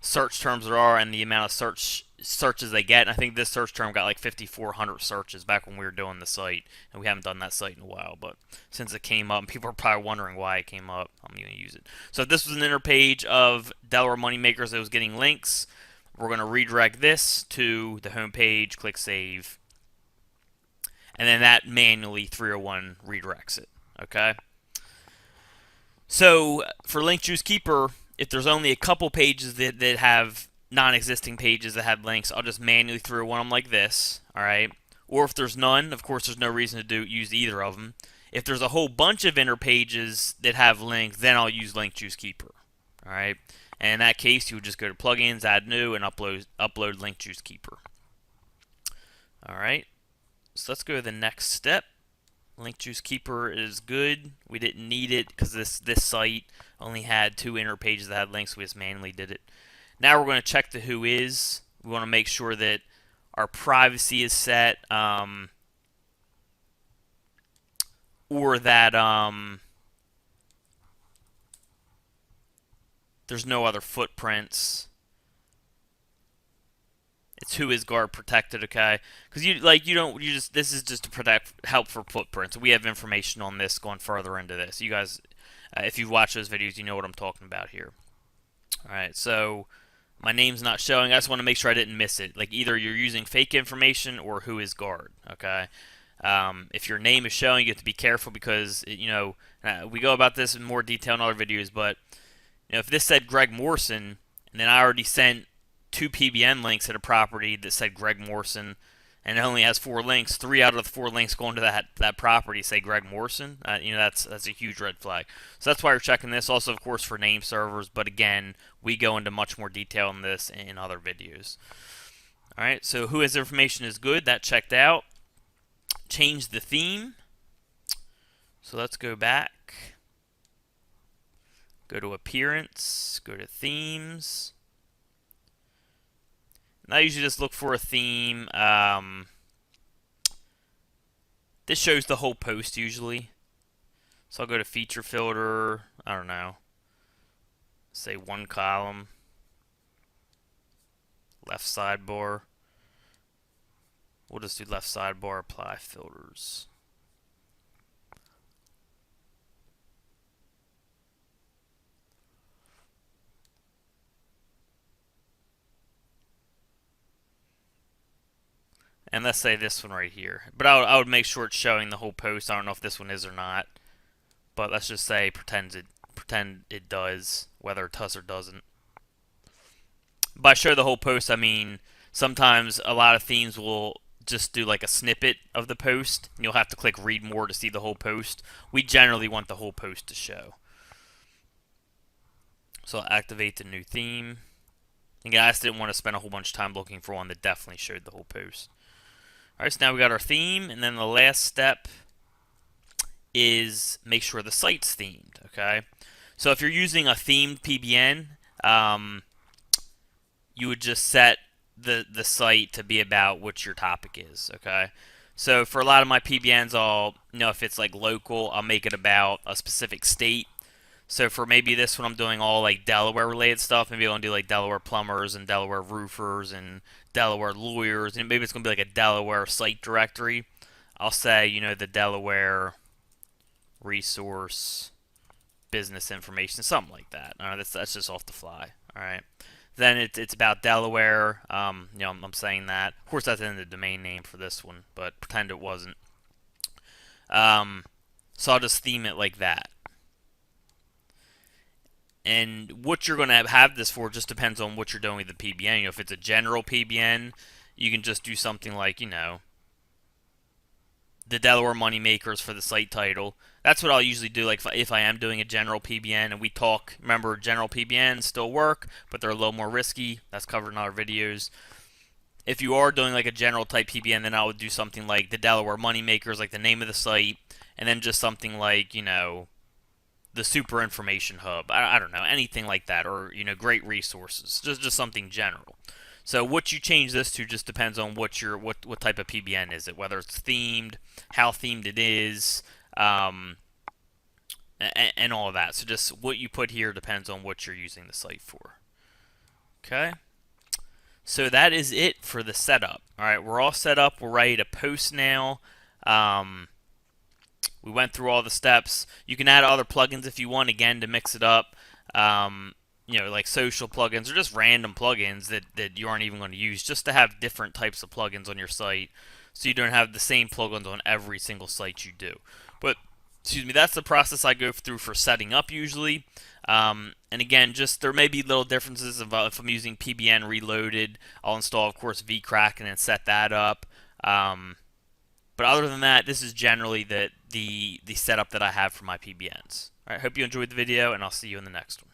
search terms there are and the amount of searches they get. And I think this search term got like 5,400 searches back when we were doing the site, and we haven't done that site in a while. But since it came up, and people are probably wondering why it came up, I'm going to use it. So if this was an inner page of Delaware Moneymakers that was getting links, we're going to redirect this to the home page, click save, and then that manually 301 redirects it. Okay. So for Link Juice Keeper, if there's only a couple pages that have non-existing pages that have links, I'll just manually 301 them like this. All right. Or if there's none, of course, there's no reason to use either of them. If there's a whole bunch of inner pages that have links, then I'll use Link Juice Keeper. All right. And in that case, you would just go to Plugins, Add New, and upload Link Juice Keeper. All right. So let's go to the next step. Link Juice Keeper is good. We didn't need it because this site only had 2 inner pages that had links. We just manually did it. Now we're going to check the who is. We want to make sure that our privacy is set, or that there's no other footprints. It's who is guard protected, okay? Because this is just to help for footprints. We have information on this going further into this. You guys, if you've watched those videos, you know what I'm talking about here. All right, so my name's not showing. I just want to make sure I didn't miss it. Like either you're using fake information or who is guard, okay? If your name is showing, you have to be careful because we go about this in more detail in other videos. But if this said Greg Morrison, and then I already sent 2 PBN links at a property that said Greg Morrison, and it only has 4 links, 3 out of the 4 links going to that property say Greg Morrison, that's a huge red flag. So that's why we're checking this. Also, of course, for name servers, but again, we go into much more detail on this in other videos. All right, so who has information is good. That checked out. Change the theme. So let's go back. Go to Appearance. Go to Themes. I usually just look for a theme. This shows the whole post usually. So I'll go to Feature Filter. I don't know. Say 1 column. Left sidebar. We'll just do left sidebar, apply filters. And let's say this one right here. But I would make sure it's showing the whole post. I don't know if this one is or not. But let's just say pretend it does, whether it does or doesn't. By show the whole post, I mean sometimes a lot of themes will just do like a snippet of the post. And you'll have to click read more to see the whole post. We generally want the whole post to show. So I'll activate the new theme. Again, I just didn't want to spend a whole bunch of time looking for one that definitely showed the whole post. Alright, so now we got our theme, and then the last step is make sure the site's themed, okay? So if you're using a themed PBN, you would just set the site to be about what your topic is, okay? So for a lot of my PBNs, if it's like local, I'll make it about a specific state. So for maybe this one, I'm doing all like Delaware related stuff. Maybe I'll do like Delaware plumbers and Delaware roofers and Delaware lawyers, and maybe it's going to be like a Delaware site directory. I'll say, the Delaware resource business information, something like that. All right, that's just off the fly. All right. Then it's about Delaware. I'm saying that. Of course, that's in the domain name for this one, but pretend it wasn't. So I'll just theme it like that. And what you're going to have this for just depends on what you're doing with the PBN. If it's a general PBN, you can just do something like, the Delaware money makers for the site title. That's what I'll usually do. Like if I am doing a general PBN and we talk, remember general PBNs still work, but they're a little more risky. That's covered in our videos. If you are doing like a general type PBN, then I would do something like the Delaware money makers, like the name of the site, and then just something like the Super Information Hub. I don't know, anything like that, or great resources. Just something general. So what you change this to just depends on what type of PBN is it, whether it's themed, how themed it is, and all of that. So just what you put here depends on what you're using the site for. Okay. So that is it for the setup. All right, we're all set up. We're ready to post now. We went through all the steps. You can add other plugins if you want, again, to mix it up. Like social plugins or just random plugins that you aren't even going to use, just to have different types of plugins on your site so you don't have the same plugins on every single site you do. But, excuse me, that's the process I go through for setting up usually. And again, just there may be little differences if I'm using PBN Reloaded. I'll install, of course, vCracken and set that up. But other than that, this is generally the setup that I have for my PBNs. All right, hope you enjoyed the video, and I'll see you in the next one.